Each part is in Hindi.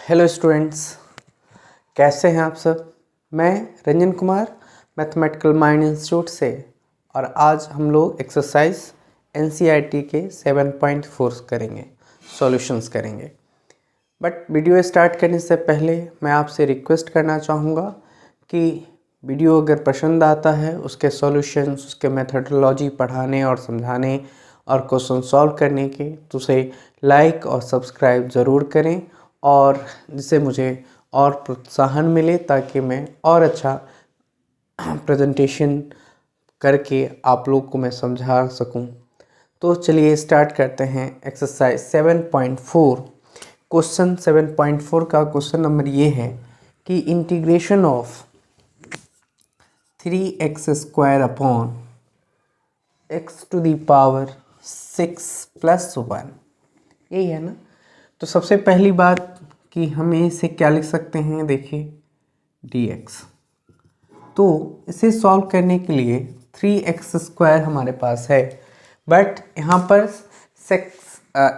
हेलो स्टूडेंट्स, कैसे हैं आप सब। मैं Ranjan Kumar mathematical mind institute से, और आज हम लोग एक्सरसाइज एनसीईआरटी के 7.4 करेंगे, सॉल्यूशंस करेंगे। बट वीडियो स्टार्ट करने से पहले मैं आपसे रिक्वेस्ट करना चाहूँगा कि वीडियो अगर पसंद आता है, उसके सॉल्यूशंस, उसके मेथडोलॉजी पढ़ाने और समझाने और क्वेश्चन सॉल्व करने के, तो उसे लाइक और सब्सक्राइब ज़रूर करें, और जिससे मुझे और प्रोत्साहन मिले ताकि मैं और अच्छा प्रेजेंटेशन करके आप लोग को मैं समझा सकूं। तो चलिए स्टार्ट करते हैं एक्सरसाइज 7.4। क्वेश्चन 7.4 का क्वेश्चन नंबर ये है कि integration of 3x² upon x⁻6+1, यही है ना। तो सबसे पहली बात कि हमें इसे क्या लिख सकते हैं, देखिए dx। तो इसे सॉल्व करने के लिए 3x² हमारे पास है, बट यहाँ पर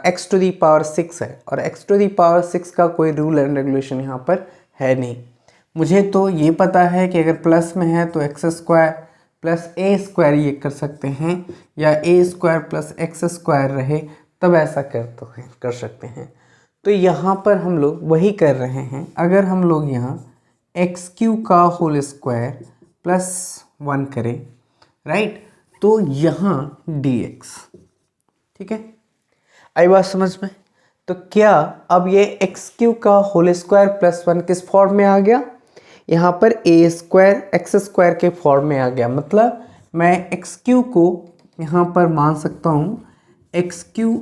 x⁻6 है, और x⁻6 का कोई रूल एंड रेगुलेशन यहाँ पर है नहीं। मुझे तो ये पता है कि अगर प्लस में है तो x² + a² ये कर सकते हैं, या a² + x² रहे तब ऐसा कर सकते हैं। तो यहाँ पर हम लोग वही कर रहे हैं। अगर हम लोग यहाँ x³ का होल स्क्वायर +1 करें, राइट, तो यहाँ dx, ठीक है, आई बात समझ में। तो क्या अब ये x³ का होल स्क्वायर +1 किस फॉर्म में आ गया, यहाँ पर a² x² के फॉर्म में आ गया। मतलब मैं x³ को यहाँ पर मान सकता हूँ, x³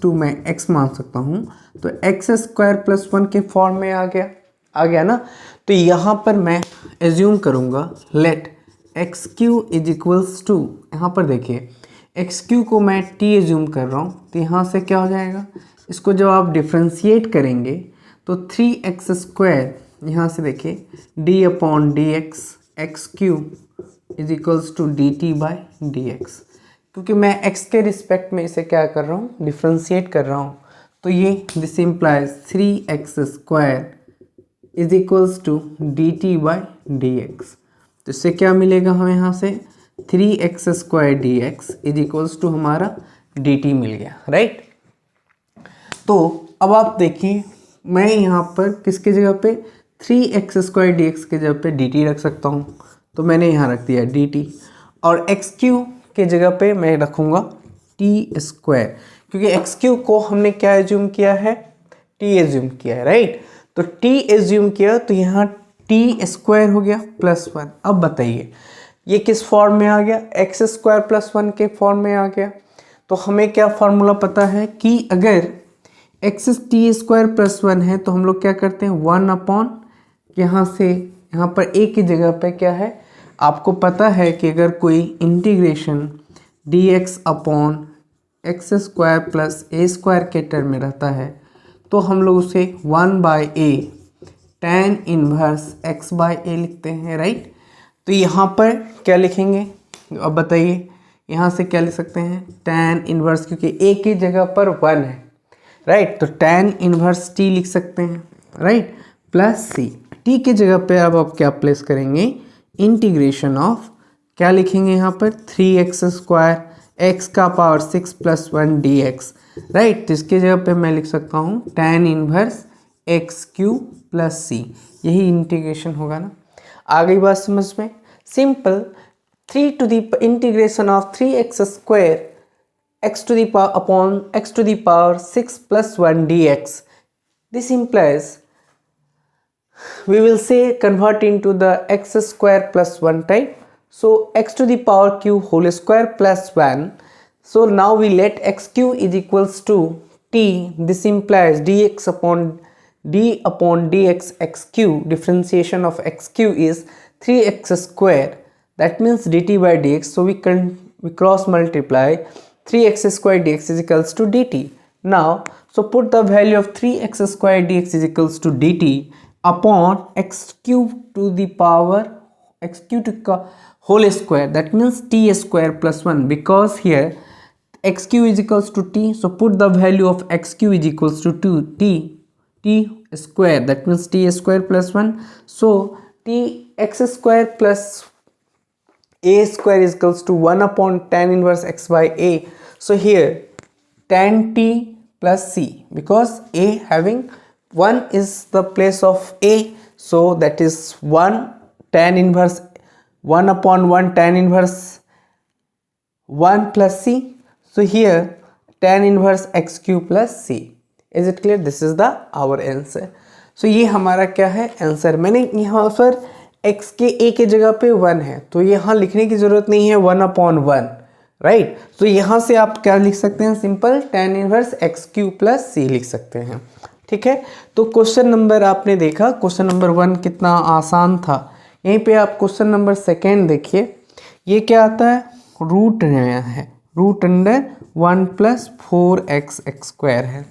= मैं x मान सकता हूँ, तो x² +1 के फॉर्म में आ गया ना। तो यहाँ पर मैं एज्यूम करूँगा, लेट x³ = यहाँ पर देखिए x³ को मैं t एज्यूम कर रहा हूँ, तो यहाँ से क्या हो जाएगा, इसको जब आप डिफ्रेंशिएट करेंगे तो 3x² यहाँ से देखिए d/dx x³ = dt/dx, क्योंकि मैं x के रिस्पेक्ट में इसे क्या कर रहा हूँ, डिफ्रेंशिएट कर रहा हूँ। तो ये दिस इम्प्लाइज 3x² = dt/dx। तो इससे क्या मिलेगा हमें, यहाँ से 3x² dx = हमारा dt मिल गया, राइट। तो अब आप देखिए, मैं यहाँ पर किसके जगह पे 3x² dx के जगह पे dt रख सकता हूँ, तो मैंने यहाँ रख दिया dt, और x³ के जगह पे मैं रखूँगा t², क्योंकि x³ को हमने क्या एज्यूम किया है, t एज्यूम किया है, राइट। तो t एज्यूम किया, तो यहाँ t² हो गया +1। अब बताइए ये किस फॉर्म में आ गया, x² +1 के फॉर्म में आ गया। तो हमें क्या फॉर्मूला पता है कि अगर t² +1 है तो हम लोग क्या करते हैं, 1/, यहाँ से यहाँ पर a की जगह पे क्या है, आपको पता है कि अगर कोई इंटीग्रेशन dx/x² + a² के टर्म में रहता है तो हम लोग उसे 1/a tan 1x/a लिखते हैं, राइट। तो यहाँ पर क्या लिखेंगे, अब बताइए यहाँ से क्या लिख सकते हैं, tan 1, क्योंकि a की जगह पर 1 है, राइट, तो tan 1t लिख सकते हैं, राइट, +c। t की जगह पे अब आप क्या प्लेस करेंगे, इंटीग्रेशन ऑफ, क्या लिखेंगे यहाँ पर 3x² x⁻6 +1 dx, राइट। तो इसके जगह पे मैं लिख सकता हूँ tan 1x³ +c, यही इंटीग्रेशन होगा ना। आ गई बात समझ में, simple. 3x² x⁻6 +1 dx, this implies we will say convert into the x² +1 type. So x³ whole square +1. So now we let x³ = t. This implies d/dx x³. Differentiation of x³ is 3x². That means dt/dx. So we cross multiply 3x² dx = dt. Now so put the value of 3x² dx = dt upon x³ whole square, that means t² +1, because here x³ = t, so put the value of x³ = 2t, t square, that means t square plus 1. So t x square plus a square is equals to 1 upon tan inverse x by a. So here tan t plus c, because a having 1 is the place of a, so that is 1 tan inverse 1 upon 1 tan inverse 1 plus c. So here tan inverse x cube plus c. Is it clear? This is the our answer. So ये हमारा क्या है आंसर. मैंने यहाँ पर x के a के जगह पे 1 है, तो यहाँ लिखने की जरूरत नहीं है 1 अपॉन 1, राइट. तो यहाँ से आप क्या लिख सकते हैं, simple tan inverse x cube plus c लिख सकते हैं. ठीक है. तो क्वेश्चन नंबर आपने देखा, क्वेश्चन नंबर 1 कितना आसान था. यहीं पे आप क्वेश्चन नंबर 2 देखिए. ये क्या आता है, रूट है, root under 1 plus 4x x square है.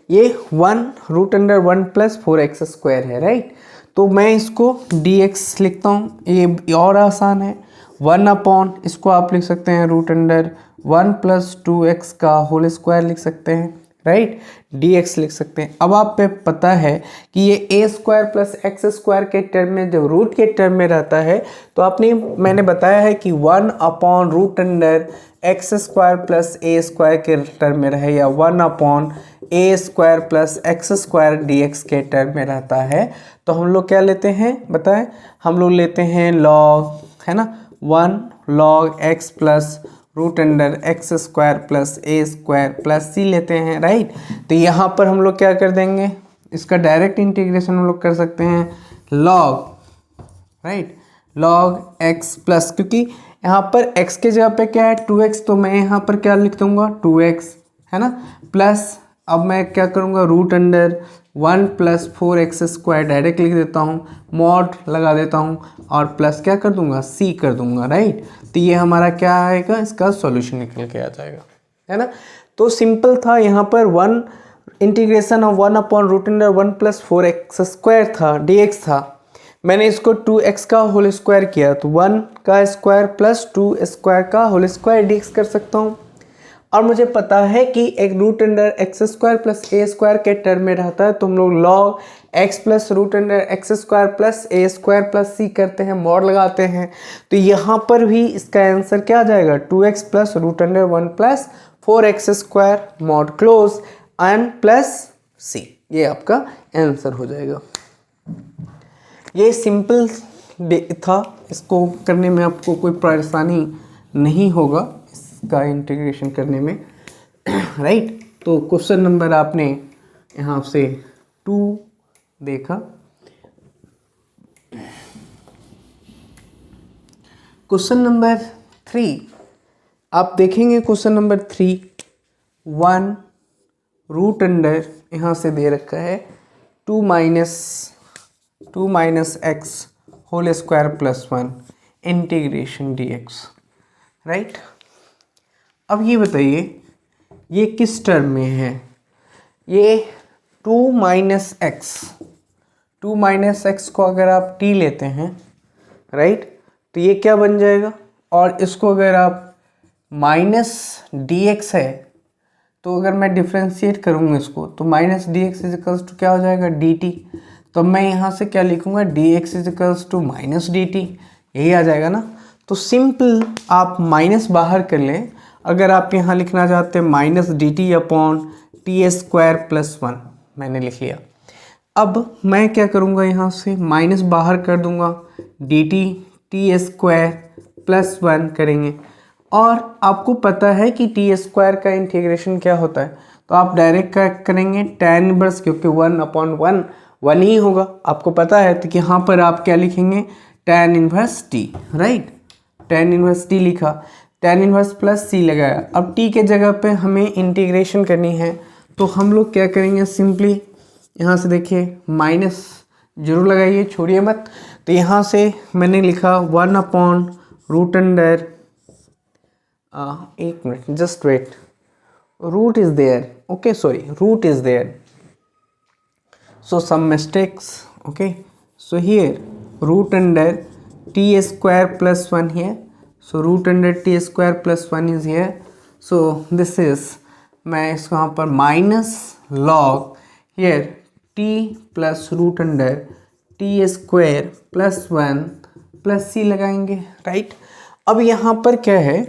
ये 1 root under 1 plus 4x square है, राइट. तो मैं इसको dx लिखता हूँ, ये और आसान है. 1 अपॉन, इसको आप लिख सकते हैं रूट अंडर 1 प्लस 2x का होल स्क्वायर लिख सकते हैं, राइट. dx लिख सकते हैं. अब आप पे पता है कि ये a square plus x square के टर्म में, जब रूट के टर्म में रहता है तो मैंने बताया है कि 1 upon root under x square plus a square के टर्म में रहे, या 1 upon a square plus x square dx के टर्म में रहता है. तो हम लोग क्या लेते हैं बताएं, हम लोग लेते हैं लॉग, है ना, 1 log x plus root under x square plus a square plus c लेते हैं, राइट. तो यहाँ पर हम लोग क्या कर देंगे, इसका डायरेक्ट इंटीग्रेशन हम लोग कर सकते हैं log, right, log x plus, क्योंकि यहाँ पर x के जगह पे क्या है 2x, तो मैं यहाँ पर क्या लिख दूंगा 2x, है ना, प्लस अब मैं क्या करूँगा root under 1 plus 4x square direct लिख देता हूँ, मॉड लगा देता हूँ और प्लस क्या कर दूंगा c कर दूंगा, राइट. तो ये हमारा क्या आएगा, इसका सॉल्यूशन निकल के आ जाएगा, है ना. तो सिंपल था. यहाँ पर 1 integration of 1 upon root under 1 plus 4x square था, dx था. मैंने इसको 2x का होल स्क्वायर किया, तो 1 का स्क्वायर प्लस 2 स्क्वायर का होल स्क्वायर dx कर सकता हूँ. और मुझे पता है कि एक root under x square plus a square के टर्म में रहता है, तो हम लोग log x plus root under x square plus a square plus c करते हैं, मॉड लगाते हैं. तो यहाँ पर भी इसका आंसर क्या आ जाएगा, 2x plus root under 1 plus 4x square mod close n plus c. ये आपका आंसर हो जाएगा. ये सिंपल था, इसको करने में आपको कोई परेशानी नहीं होगा, इसका इंटीग्रेशन करने में, राइट. तो क्वेश्चन नंबर आपने यहाँ से 2 देखा. क्वेश्चन नंबर 3 आप देखेंगे. क्वेश्चन नंबर 3 1 रूट अंडर यहाँ से दे रखा है 2 minus x whole square plus 1 integration dx, right. अब ये बताइए ये किस टर्म में है, ये 2 माइनस एक्स को अगर आप t लेते हैं, राइट, तो ये क्या बन जाएगा, और इसको अगर आप माइनस dx है, तो अगर मैं डिफ्रेंशिएट करूँगा इसको, तो माइनस dx इजिकल्स टू क्या हो जाएगा dt. तो मैं यहाँ से क्या लिखूँगा dx equals to minus dt, यही आ जाएगा ना. तो सिंपल आप माइनस बाहर कर लें. अगर आप यहाँ लिखना चाहते हैं minus dt upon T square plus 1, मैंने लिख लिया. अब मैं क्या करूँगा, यहाँ से माइनस बाहर कर दूँगा, dt टी स्क्वायर प्लस 1 करेंगे. और आपको पता है कि टी स्क्वायर का इंटीग्रेशन क्या होता है, तो आप डायरेक्ट क्या करेंगे tan इनवर्स, क्योंकि 1 अपॉन 1 ही होगा, आपको पता है. तो यहाँ पर आप क्या लिखेंगे tan inverse t, right. tan inverse t लिखा, tan इनवर्स प्लस c लगाया. अब t के जगह पे हमें इंटीग्रेशन करनी है, तो हम लोग क्या करेंगे, सिंपली यहाँ से देखिए माइनस जरूर लगाइए, छोड़िए मत. तो यहाँ से मैंने लिखा 1 अपॉन रूट अंडर, एक मिनट just wait, root is there, okay sorry, root is there, so some mistakes, okay. So here root under t square plus 1 here, so root under t square plus 1 is here. So this is, मैं इसको यहाँ पर minus log, here T plus root under T square plus 1 plus C लगाएंगे, राइट। अब यहाँ पर क्या है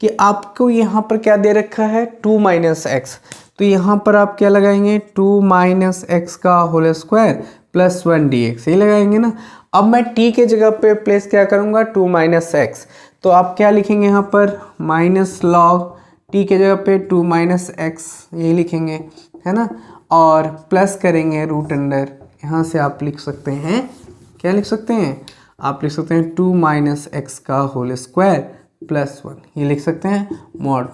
कि आपको यहाँ पर क्या दे रखा है 2 माइनस एक्स, तो यहाँ पर आप क्या लगाएंगे 2 माइनस एक्स का whole square plus 1 d x, ये लगाएंगे ना। अब मैं t के जगह पे प्लेस क्या करूँगा 2 माइनस एक्स, तो आप क्या लिखेंगे यहाँ पर माइनस लॉग t के जगह पे 2 माइनस एक्स यही लिखेंगे, है ना। और प्लस करेंगे रूट अंडर, यहाँ से आप लिख सकते हैं, क्या लिख सकते हैं आप लिख सकते हैं 2 माइनस एक्स का होल स्क्वायर प्लस 1, ये लिख सकते हैं मॉड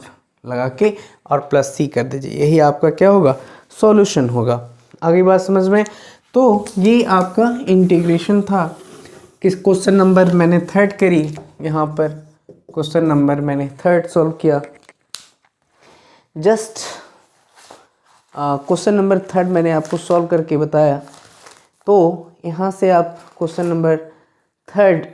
लगा के और प्लस सी कर दीजिए, यही आपका क्या होगा सॉल्यूशन होगा। आगे बात समझ में। तो ये आपका इंटीग्रेशन था। किस क्वेश्चन नंबर मैंने थर्ड करी, यहाँ पर क्वेश्चन नंबर मैंने थर्ड सॉल्व किया। जस्ट क्वेश्चन नंबर थर्ड मैंने आपको सॉल्व करके बताया। तो यहाँ से आप क्वेश्चन नंबर थर्ड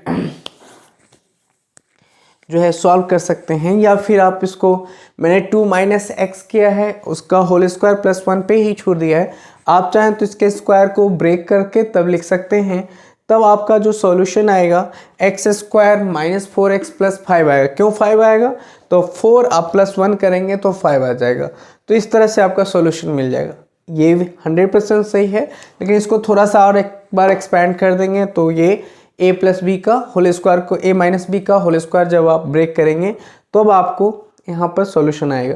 जो है सॉल्व कर सकते हैं, या फिर आप इसको मैंने 2 माइनस एक्स किया है उसका होल स्क्वायर प्लस 1 पे ही छोड़ दिया है। आप चाहें तो इसके स्क्वायर को ब्रेक करके तब लिख सकते हैं, तब आपका जो सॉल्यूशन आएगा x square minus 4x plus 5 आएगा। क्यों 5 आएगा, तो 4 आप प्लस 1 करेंगे तो 5 आ जाएगा। तो इस तरह से आपका सॉल्यूशन मिल जाएगा। ये 100% सही है, लेकिन इसको थोड़ा सा और एक बार एक्सपैंड कर देंगे तो ये a प्लस बी का होल स्क्वायर को a माइनस बी का होल स्क्वायर जब आप ब्रेक करेंगे तो अब आपको यहाँ पर सॉल्यूशन आएगा।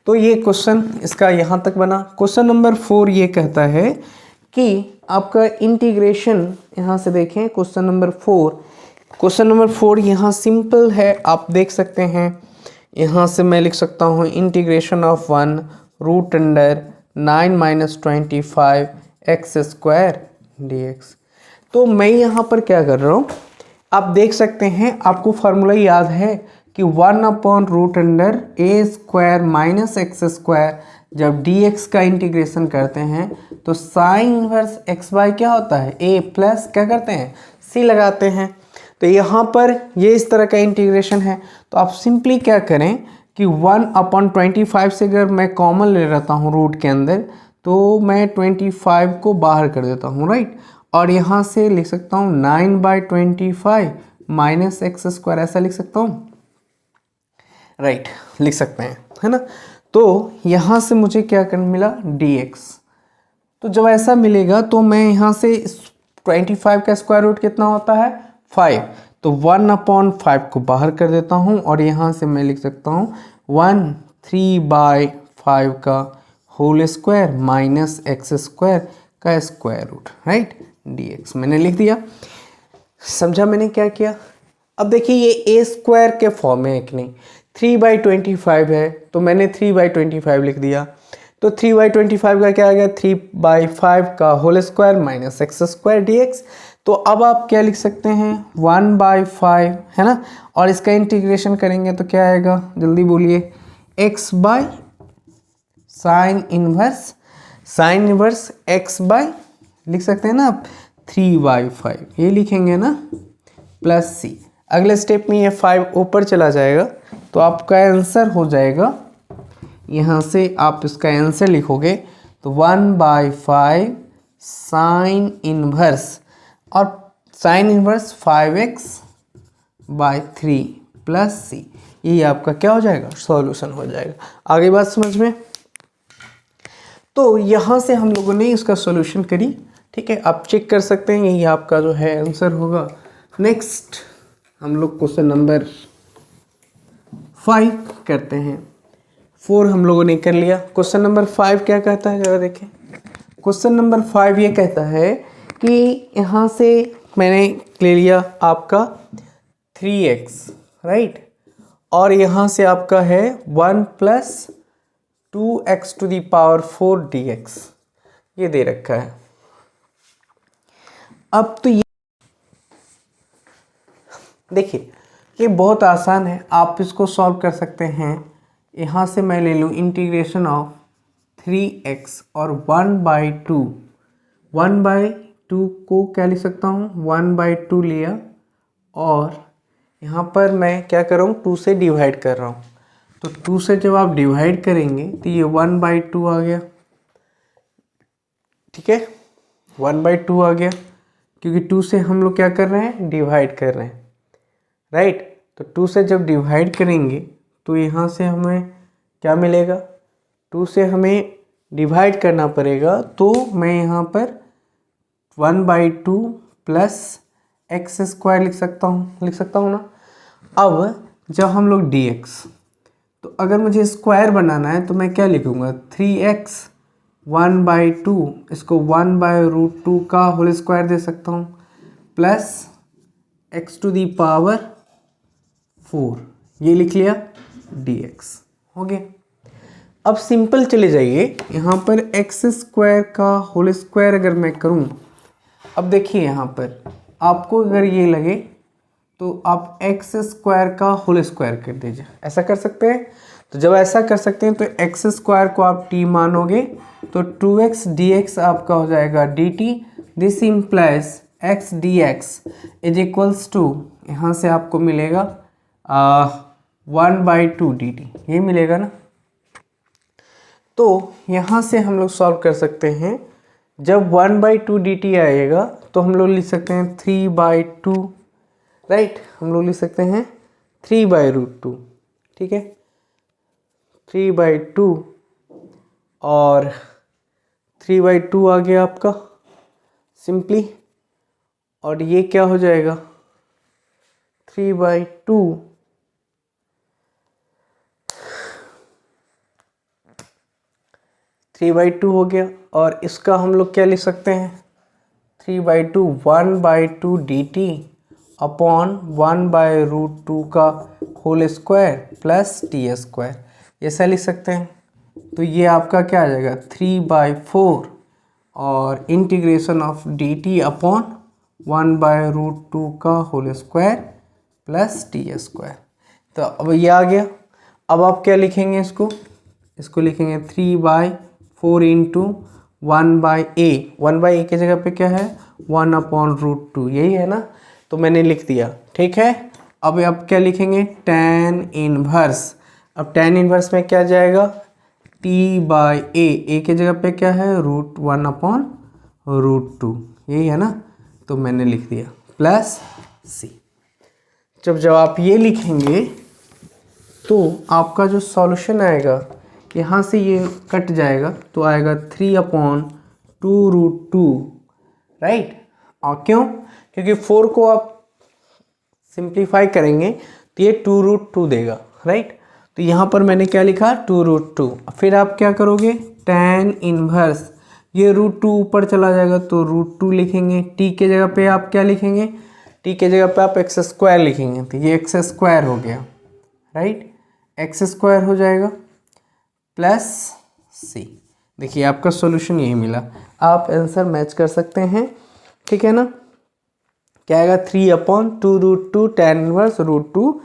तो ये क्वेश्चन इसका यहाँ तक बना। क्वेश्चन नंबर 4 ये कहता है कि आपका इंटीग्रेशन, यहाँ से देखें क्वेश्चन नंबर 4, क्वेश्चन नंबर 4 यहाँ सिंपल है, आप देख सकते हैं। यहाँ से मैं लिख सकता हूँ integration of 1 root under 9 minus 25 x square d x. तो मैं यहाँ पर क्या कर रहा हूँ, आप देख सकते हैं, आपको फार्मूला याद है कि 1 अपॉन रूट अंडर ए स्क्वायर माइनस एक्स स्क्वायर, जब डी एक्स का इंटीग्रेशन करते हैं तो साइन इनवर्स एक्स बाय क्या होता है ए प्लस क्या करते हैं सी लगाते हैं। तो यहाँ पर ये इस तरह का इंटीग्रेशन है। तो आप सिंपली क्या करें कि 1 अपॉन 25 से अगर मैं कॉमन ले रहता हूँ रूट के अंदर, तो मैं 25 को बाहर कर देता हूँ, राइट। और यहाँ से लिख सकता हूँ 9/25 माइनस एक्स स्क्वायर, ऐसा लिख सकता हूँ, राइट, लिख सकते हैं, है ना। तो यहाँ से मुझे क्या करना मिला dx। तो जब ऐसा मिलेगा तो मैं यहाँ से 25 का स्क्वायर रूट कितना होता है 5, तो 1/5 को बाहर कर देता हूँ और यहाँ से मैं लिख सकता हूँ 1/3/5 का whole square minus x square का स्क्वायर रूट, राइट, dx मैंने लिख दिया। समझा मैंने क्या किया। अब देखिए ये ए स्क्वायर के फॉर्म में है कि नहीं, 3/25 है तो मैंने 3/25 लिख दिया। तो 3/25 का क्या आ गया 3/5 का whole square minus x square dx। तो अब आप क्या लिख सकते हैं 1/5, है ना। और इसका इंटीग्रेशन करेंगे तो क्या आएगा, जल्दी बोलिए, x by sine inverse x by लिख सकते हैं ना आप 3/5, ये लिखेंगे ना, प्लस सी। अगले स्टेप में ये 5 ऊपर चला जाएगा तो आपका आंसर हो जाएगा, यहाँ से आप इसका आंसर लिखोगे तो 1/5 साइन इनवर्स, और sine inverse 5x/3 plus C, ये आपका क्या हो जाएगा सॉल्यूशन हो जाएगा। आगे बात समझ में। तो यहाँ से हम लोगों ने इसका सॉल्यूशन करी, ठीक है, आप चेक कर सकते हैं, यही आपका जो है आंसर होगा। नेक्स्ट हम लोग क्वेश्चन नंबर 5 करते हैं। 4 हम लोगों ने कर लिया। क्वेश्चन नंबर 5 क्या कहता है जरा देखें। क्वेश्चन नंबर 5 ये कहता है कि यहाँ से मैंने ले लिया आपका 3x, राइट, और यहाँ से आपका है 1 + 2x⁴ dx, ये दे रखा है। अब तो ये देखिए ये बहुत आसान है, आप इसको सॉल्व कर सकते हैं। यहाँ से मैं ले लूँ इंटीग्रेशन ऑफ 3x और 1/2 को क्या लिख सकता हूँ 1/2 लिया, और यहाँ पर मैं क्या कर रहा हूँ 2 से डिवाइड कर रहा हूँ। तो 2 से जब आप डिवाइड करेंगे तो ये 1/2 आ गया, ठीक है, 1/2 आ गया, क्योंकि 2 से हम लोग क्या कर रहे हैं, डिवाइड कर रहे हैं, राइट। तो 2 से जब डिवाइड करेंगे तो यहाँ से हमें क्या मिलेगा, 2 से हमें डिवाइड करना पड़ेगा, तो मैं यहाँ पर 1/2 प्लस एक्स स्क्वायर लिख सकता हूँ ना। अब जब हम लोग dx, तो अगर मुझे स्क्वायर बनाना है तो मैं क्या लिखूँगा, 3x 1/2, इसको 1/√2 का होल स्क्वायर दे सकता हूँ, प्लस x⁴ ये लिख लिया, dx हो गया। अब सिंपल चले जाइए, यहाँ पर x² का होल स्क्वायर अगर मैं करूँ, अब देखिए यहाँ पर आपको अगर ये लगे तो आप x² का होल स्क्वायर कर दीजिए, ऐसा कर सकते हैं। तो जब ऐसा कर सकते हैं तो x² को आप t मानोगे तो 2x dx आपका हो जाएगा dt। This implies x dx is equals to, यहाँ से आपको मिलेगा 1/2 dt, ये मिलेगा ना। तो यहाँ से हम लोग सॉल्व कर सकते हैं, जब 1/2 dt आएगा तो हम लोग लिख सकते हैं 3/2, राइट। हम लोग लिख सकते हैं 3/√2, ठीक है, 3/2 और 3/2 आ गया आपका सिंपली, और ये क्या हो जाएगा 3/2 3/2 हो गया। और इसका हम लोग क्या लिख सकते हैं, 3/2 1/2 dt अपॉन 1/√2 का होल स्क्वायर प्लस t², ऐसा लिख सकते हैं। तो ये आपका क्या आ जाएगा 3/4 और इंटीग्रेशन ऑफ dt अपॉन 1/√2 का होल स्क्वायर प्लस t²। तो अब ये आ गया। अब आप क्या लिखेंगे, इसको लिखेंगे 3/4 इंटू 1/a, 1/a की जगह पे क्या है 1/√2, यही है ना। तो मैंने लिख दिया, ठीक है। अब आप क्या लिखेंगे, tan इनवर्स। अब tan इनवर्स में क्या जाएगा, t/a, a की जगह पे क्या है √1/√2, यही है ना। तो मैंने लिख दिया प्लस c। जब आप ये लिखेंगे तो आपका जो सॉल्यूशन आएगा, यहाँ से ये कट जाएगा तो आएगा 3/2√2, राइट। और क्यों, क्योंकि 4 को आप सिंप्लीफाई करेंगे तो ये 2√2 देगा, राइट। तो यहाँ पर मैंने क्या लिखा 2√2। फिर आप क्या करोगे, tan इनवर्स, ये √2 ऊपर चला जाएगा तो √2 लिखेंगे। t के जगह पे आप क्या लिखेंगे, t के जगह पे आप x² लिखेंगे, तो ये x² हो गया, राइट, x² हो जाएगा प्लस c। देखिए आपका सॉल्यूशन यही मिला। आप आंसर मैच कर सकते हैं, ठीक है ना। क्या आएगा 3/2√2 tan इनवर्स √2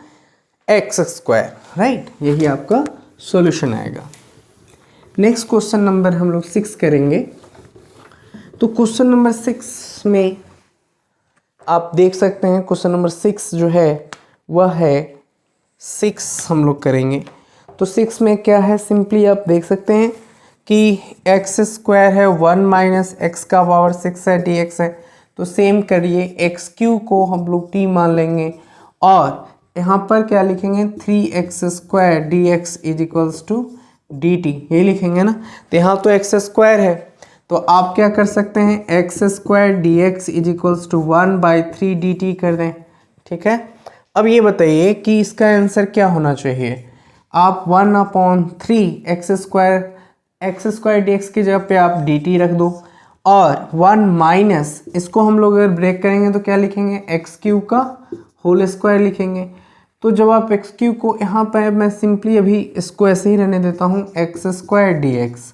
x², राइट, यही आपका सॉल्यूशन आएगा। नेक्स्ट क्वेश्चन नंबर हम लोग 6 करेंगे। तो क्वेश्चन नंबर 6 में आप देख सकते हैं, क्वेश्चन नंबर 6 जो है वह है 6 हम लोग करेंगे। तो 6 में क्या है, सिंपली आप देख सकते हैं कि x² है 1 - x का पावर 6 है, dx है। तो सेम करिए, x³ को हम लोग t मान लेंगे और यहाँ पर क्या लिखेंगे 3x² dx is equals to dt, ये लिखेंगे ना। तो यहाँ तो x² है, तो आप क्या कर सकते हैं x² dx is equals to 1/3 dt कर दें, ठीक है। अब ये बताइए कि इसका आंसर क्या होना चाहिए। आप 1/3 x² dx की जगह पे आप dt रख दो, और 1 माइनस इसको हम लोग अगर ब्रेक करेंगे तो क्या लिखेंगे x³ का होल स्क्वायर लिखेंगे। तो जब आप x³ को यहाँ पर, मैं सिंपली अभी इसको ऐसे ही रहने देता हूँ, x² dx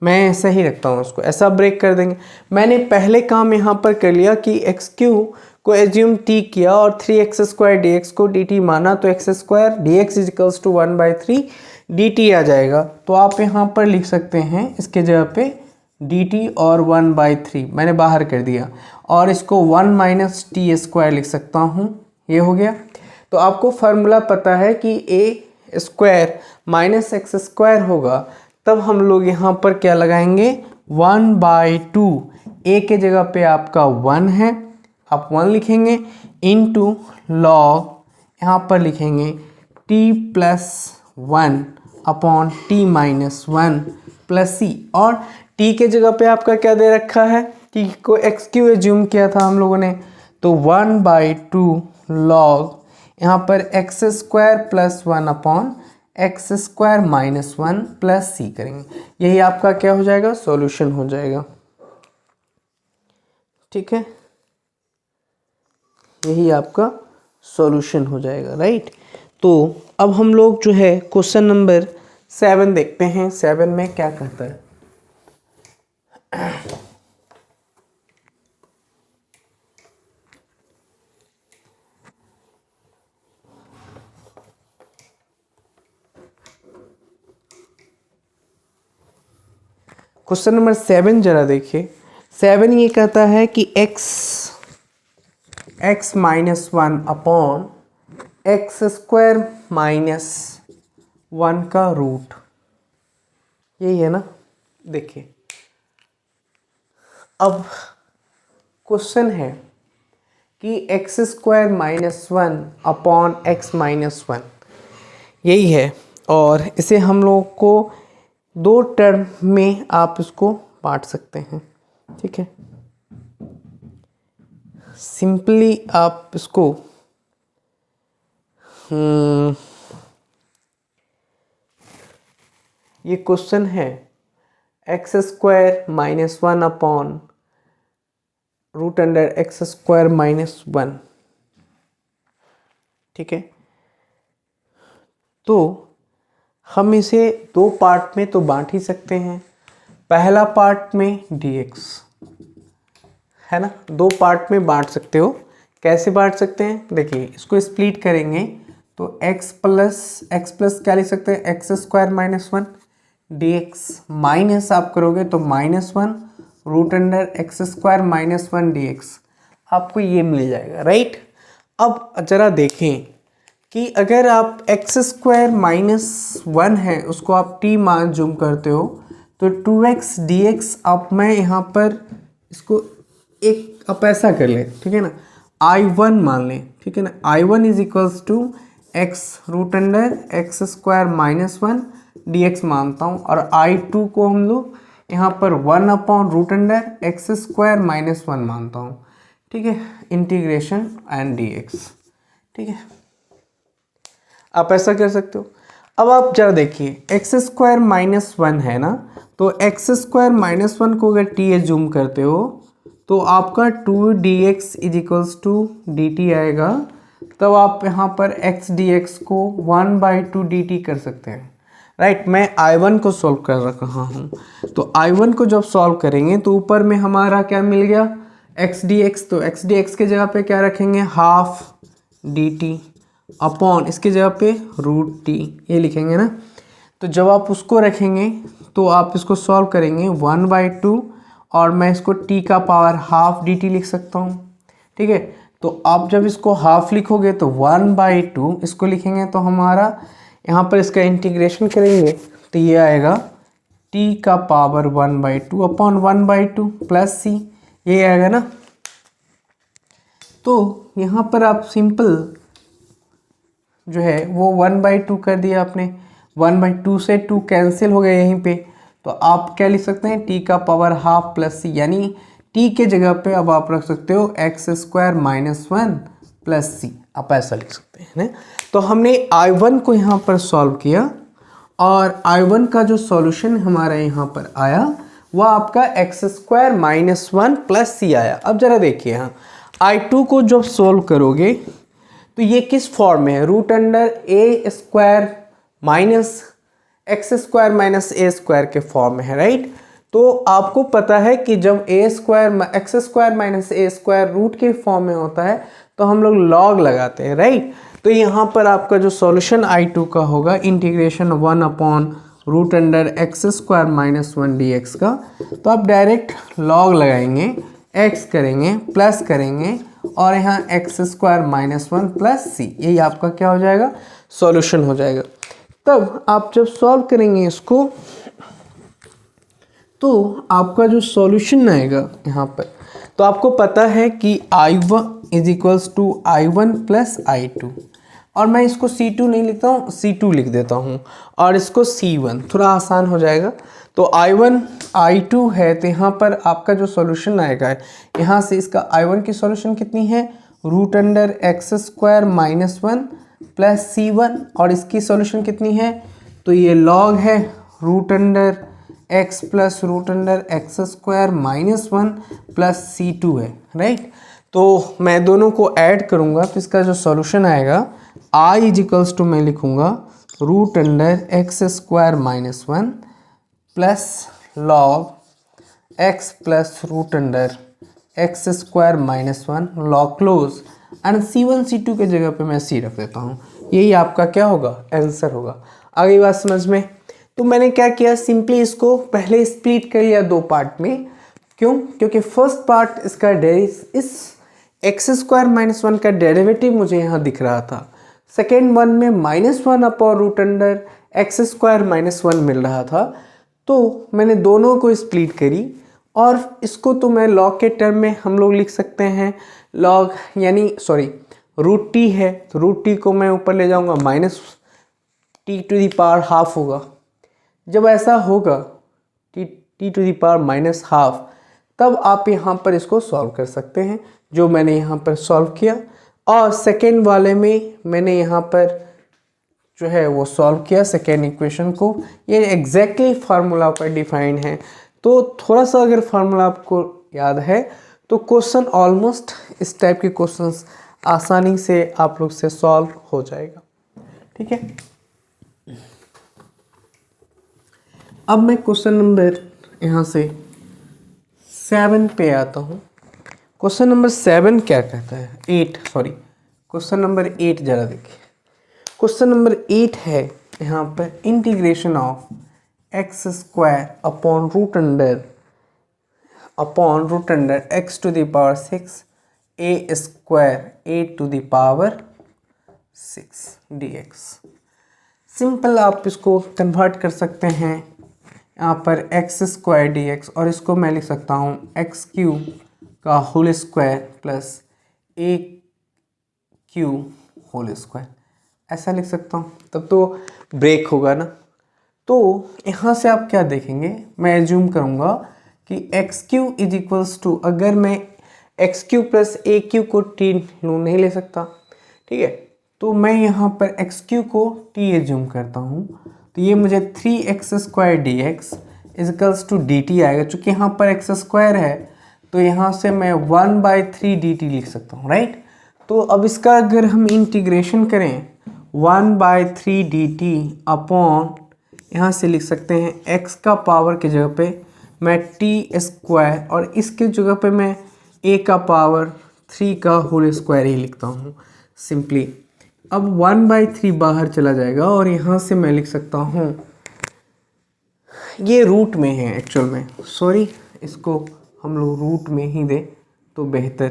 मैं ऐसा ही रखता हूँ, उसको ऐसा ब्रेक कर देंगे। मैंने पहले काम यहाँ पर कर लिया कि x³ को एज्यूम t किया और 3x² dx को dt माना, तो x² dx is equals to 1/3 dt आ जाएगा। तो आप यहाँ पर लिख सकते हैं इसके जगह पे dt और 1/3 मैंने बाहर कर दिया, और इसको 1 - t² लिख सकता हूँ, ये हो गया। तो आपको फार्मूला पता है कि a² - x² होगा, तब हम लोग यहाँ पर क्या लगाएंगे 1/2, a के जगह पे आपका 1 है, आप 1 लिखेंगे, इनटू लॉग यहाँ पर लिखेंगे t+1 अपॉन t-1 प्लस सी, और t के जगह पे आपका क्या दे रखा है, t को x³ एज्यूम किया था हम लोगों ने, तो 1/2 लॉग यहाँ पर x² + 1 अपॉन x² - 1 प्लस सी करेंगे। यही आपका क्या हो जाएगा, सॉल्यूशन हो जाएगा। ठीक है, यही आपका सॉल्यूशन हो जाएगा, राइट। तो अब हम लोग जो है क्वेश्चन नंबर 7 देखते हैं। 7 में क्या कहता है। क्वेश्चन नंबर 7 जरा देखिए। 7 ये कहता है कि x -1 अपॉन x² - 1 का रूट, यही है ना। देखिए अब क्वेश्चन है कि x² - 1 अपॉन x - 1 यही है, और इसे हम लोग को 2 टर्म में आप इसको बांट सकते हैं। ठीक है, सिंपली आप इसको ये क्वेश्चन है x² - 1 अपॉन √x² - 1। ठीक है, तो हम इसे 2 पार्ट में तो बांट ही सकते हैं। पहला पार्ट में dx है ना, 2 पार्ट में बांट सकते हो। कैसे बांट सकते हैं, देखिए इसको स्प्लिट करेंगे तो x प्लस क्या लिख सकते हैं, x² - 1 dx, माइनस आप करोगे तो -1 √x² - 1 dx, आपको ये मिल जाएगा, राइट। अब जरा देखें कि अगर आप x² - 1 है उसको आप t मान जूम करते हो तो 2x dx, आप मैं यहाँ पर इसको एक आप ऐसा कर लें, ठीक है ना, I1 मान लें, ठीक है ना, I1 is equals to x √x² - 1 dx मानता हूँ, और I2 को हम लोग यहाँ पर 1 अपॉन √x² - 1 मानता हूँ। ठीक है, इंटीग्रेशन एंड dx। ठीक है, आप ऐसा कर सकते हो। अब आप जरा देखिए x² - 1 है ना, तो x² - 1 को अगर t एज्यूम करते हो तो आपका 2dx is equals to dt आएगा। तब आप यहाँ पर x dx को 1/2 dt कर सकते हैं, राइट। मैं I1 को सॉल्व कर रहा हूँ, तो I1 को जब सॉल्व करेंगे तो ऊपर में हमारा क्या मिल गया, x dx, तो x dx के जगह पे क्या रखेंगे, हाफ dt अपॉन इसके जगह पे √t, ये लिखेंगे ना। तो जब आप उसको रखेंगे तो आप इसको सॉल्व करेंगे 1/2, और मैं इसको t का पावर हाफ dt लिख सकता हूँ। ठीक है, तो आप जब इसको हाफ लिखोगे तो 1/2 इसको लिखेंगे, तो हमारा यहाँ पर इसका इंटीग्रेशन करेंगे तो ये आएगा t का पावर 1/2 अपॉन 1/2 प्लस c, ये आएगा ना। तो यहाँ पर आप सिंपल जो है वो 1/2 कर दिया आपने, 1/2 से 2 कैंसिल हो गए यहीं पे, तो आप क्या लिख सकते हैं, t का पावर हाफ प्लस c, यानी t के जगह पे अब आप रख सकते हो x² - 1 प्लस c, आप ऐसा लिख सकते हैं ना। तो हमने I1 को यहाँ पर सॉल्व किया, और I1 का जो सॉल्यूशन हमारा यहाँ पर आया वह आपका x² - 1 प्लस c आया। अब जरा देखिए यहाँ I2 को जब सॉल्व करोगे तो ये किस फॉर्म में है, √a² माइनस x² - a² के फॉर्म में है, राइट। तो आपको पता है कि जब x² - a² रूट के फॉर्म में होता है तो हम लोग लॉग लगाते हैं, राइट। तो यहाँ पर आपका जो सॉल्यूशन I2 का होगा इंटीग्रेशन 1 अपॉन √x² - 1 dx का, तो आप डायरेक्ट लॉग लगाएंगे, x करेंगे प्लस करेंगे, और यहाँ x² - 1 प्लस c, यही आपका क्या हो जाएगा, सॉल्यूशन हो जाएगा। तब आप जब सॉल्व करेंगे इसको तो आपका जो सॉल्यूशन आएगा यहाँ पर, तो आपको पता है कि I1 is equals to I1 plus I2, और मैं इसको C2 नहीं लिखता हूँ, C2 लिख देता हूँ और इसको C1, थोड़ा आसान हो जाएगा। तो I1 I2 है, तो यहाँ पर आपका जो सॉल्यूशन आएगा यहाँ से इसका I1 की सॉल्यूशन कितनी है, root under x square minus 1 plus C1, और इसकी सॉल्यूशन कितनी है, तो ये लॉग है root under x plus root under x square minus 1 plus C2 है, राइट। तो मैं दोनों को ऐड करूँगा तो इसका जो सॉल्यूशन आएगा I इज इक्वल्स टू मैं लिखूँगा root under x square minus 1 plus log x plus root under x square minus 1 log close, and C1 C2 के जगह पे मैं C रख देता हूँ। यही आपका क्या होगा, आंसर होगा। आगे बात समझ में। तो मैंने क्या किया, सिंपली इसको पहले स्प्लिट कर लिया दो पार्ट में। क्यों? क्योंकि फर्स्ट पार्ट इसका इस एक्स स्क्वायर माइनस 1 का डेरिवेटिव मुझे यहाँ दिख रहा था, सेकेंड वन में minus 1 upon root under x square minus 1 मिल रहा था। तो मैंने दोनों को स्प्लिट करी, और इसको तो मैं लॉग के टर्म में हम लोग लिख सकते हैं, लॉग यानी रूट टी है, तो रूट टी को मैं ऊपर ले जाऊंगा, minus t to the power half होगा। जब ऐसा होगा t to the power minus half, तब आप यहाँ पर इसको सॉल्व कर सकते हैं, जो मैंने यहाँ पर सॉल्व किया। और सेकेंड वाले में मैंने यहाँ पर जो है वो सॉल्व किया सेकेंड इक्वेशन को। ये एग्जैक्टली फार्मूला पर डिफाइन है, तो थोड़ा सा अगर फार्मूला आपको याद है तो क्वेश्चन ऑलमोस्ट इस टाइप के क्वेश्चंस आसानी से आप लोग से सॉल्व हो जाएगा। ठीक है, अब मैं क्वेश्चन नंबर यहाँ से 7 पे आता हूँ। क्वेश्चन नंबर 7 क्या कहता है, 8 क्वेश्चन नंबर 8 जरा देखिए। क्वेश्चन नंबर 8 है यहाँ पर integration of x square upon root under x to the power 6 a square a to the power 6 dx। Simple आप इसको कन्वर्ट कर सकते हैं यहाँ पर एक्स स्क्वायर dx, और इसको मैं लिख सकता हूँ एक्स क्यूब का होल स्क्वायर प्लस ए क्यू होल स्क्वायर, ऐसा लिख सकता हूँ। तब तो ब्रेक होगा ना। तो यहाँ से आप क्या देखेंगे, मैं एज्यूम करूँगा कि x q is equals to, अगर मैं एक्स क्यू प्लस ए क्यू को टी लूँ, नहीं ले सकता, ठीक है, तो मैं यहाँ पर एक्स क्यू को टी एज्यूम करता हूँ, तो ये मुझे 3x square d x equals to d t आएगा। चूँकि यहाँ पर एक्स स्क्वायर है तो यहाँ से मैं 1/3 डी टी लिख सकता हूँ, राइट। तो अब इसका अगर हम इंटीग्रेशन करें 1/3 डी टी अपॉन, यहाँ से लिख सकते हैं x का पावर के जगह पे मैं t स्क्वायर, और इसके जगह पे मैं a का पावर 3 का होल स्क्वायर ही लिखता हूँ सिंपली। अब 1/3 बाहर चला जाएगा, और यहाँ से मैं लिख सकता हूँ, ये रूट में है एक्चुअल में, इसको हम लोग रूट में ही दें तो बेहतर,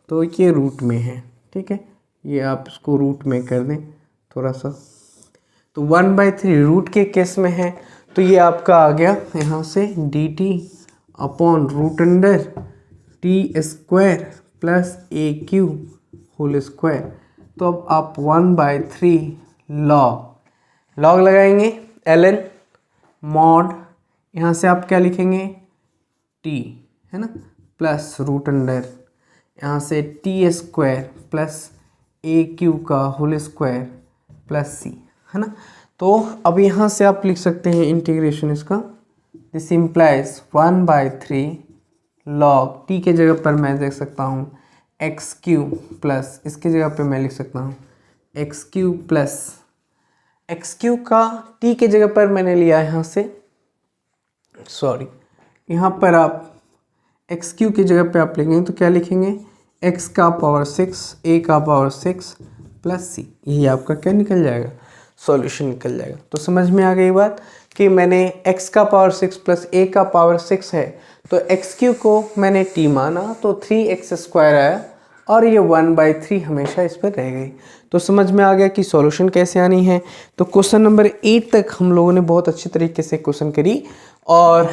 तो ये रूट में है, ठीक है, ये आप इसको रूट में कर दें थोड़ा सा। तो 1/3 रूट के केस में है, तो ये आपका आ गया यहाँ से D T upon root under T square plus ए क्यू होल स्क्वायर। तो अब आप 1/3 लॉग लगाएंगे ln मॉड, यहाँ से आप क्या लिखेंगे टी, है ना, प्लस रूट अंडर यहाँ से टी स्क्वायर प्लस ए क्यू का होल स्क्वायर प्लस सी, है ना। तो अब यहाँ से आप लिख सकते हैं इंटीग्रेशन इसका, दिस इम्प्लाइज 1/3 लॉग टी के जगह पर मैं देख सकता हूँ एक्स क्यू प्लस, इसके जगह पे मैं लिख सकता हूँ x q plus, x Q का टी के जगह पर मैंने लिया यहाँ से, यहाँ पर आप एक्स क्यू की जगह पे आप लिखेंगे तो क्या लिखेंगे, एक्स का पावर 6 ए का पावर 6 प्लस सी, यही आपका क्या निकल जाएगा, सॉल्यूशन निकल जाएगा। तो समझ में आ गई बात कि मैंने x का पावर 6 प्लस a का पावर 6 है, तो एक्स क्यू को मैंने t माना तो 3x स्क्वायर आया, और ये 1/3 हमेशा इस पर रह गई। तो समझ में आ गया कि सॉल्यूशन कैसे आनी है। तो क्वेश्चन नंबर 8 तक हम लोगों ने बहुत अच्छी तरीके से क्वेश्चन करी, और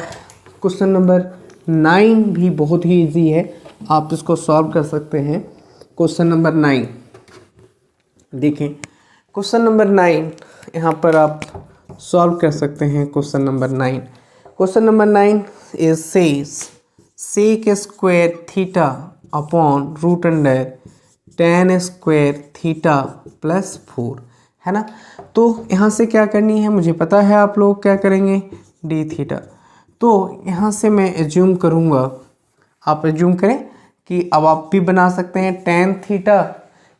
क्वेश्चन नंबर 9 भी बहुत ही इजी है, आप इसको सॉल्व कर सकते हैं। क्वेश्चन नंबर 9 देखें, क्वेश्चन नंबर 9 यहाँ पर आप सॉल्व कर सकते हैं। Question number 9 is says sec square theta upon root under tan square theta plus 4, है ना। तो यहाँ से क्या करनी है मुझे पता है, आप लोग क्या करेंगे, डी थीटा। तो यहाँ से मैं एज्यूम करूँगा, आप एज्यूम करें कि अब आप भी बना सकते हैं tan थीटा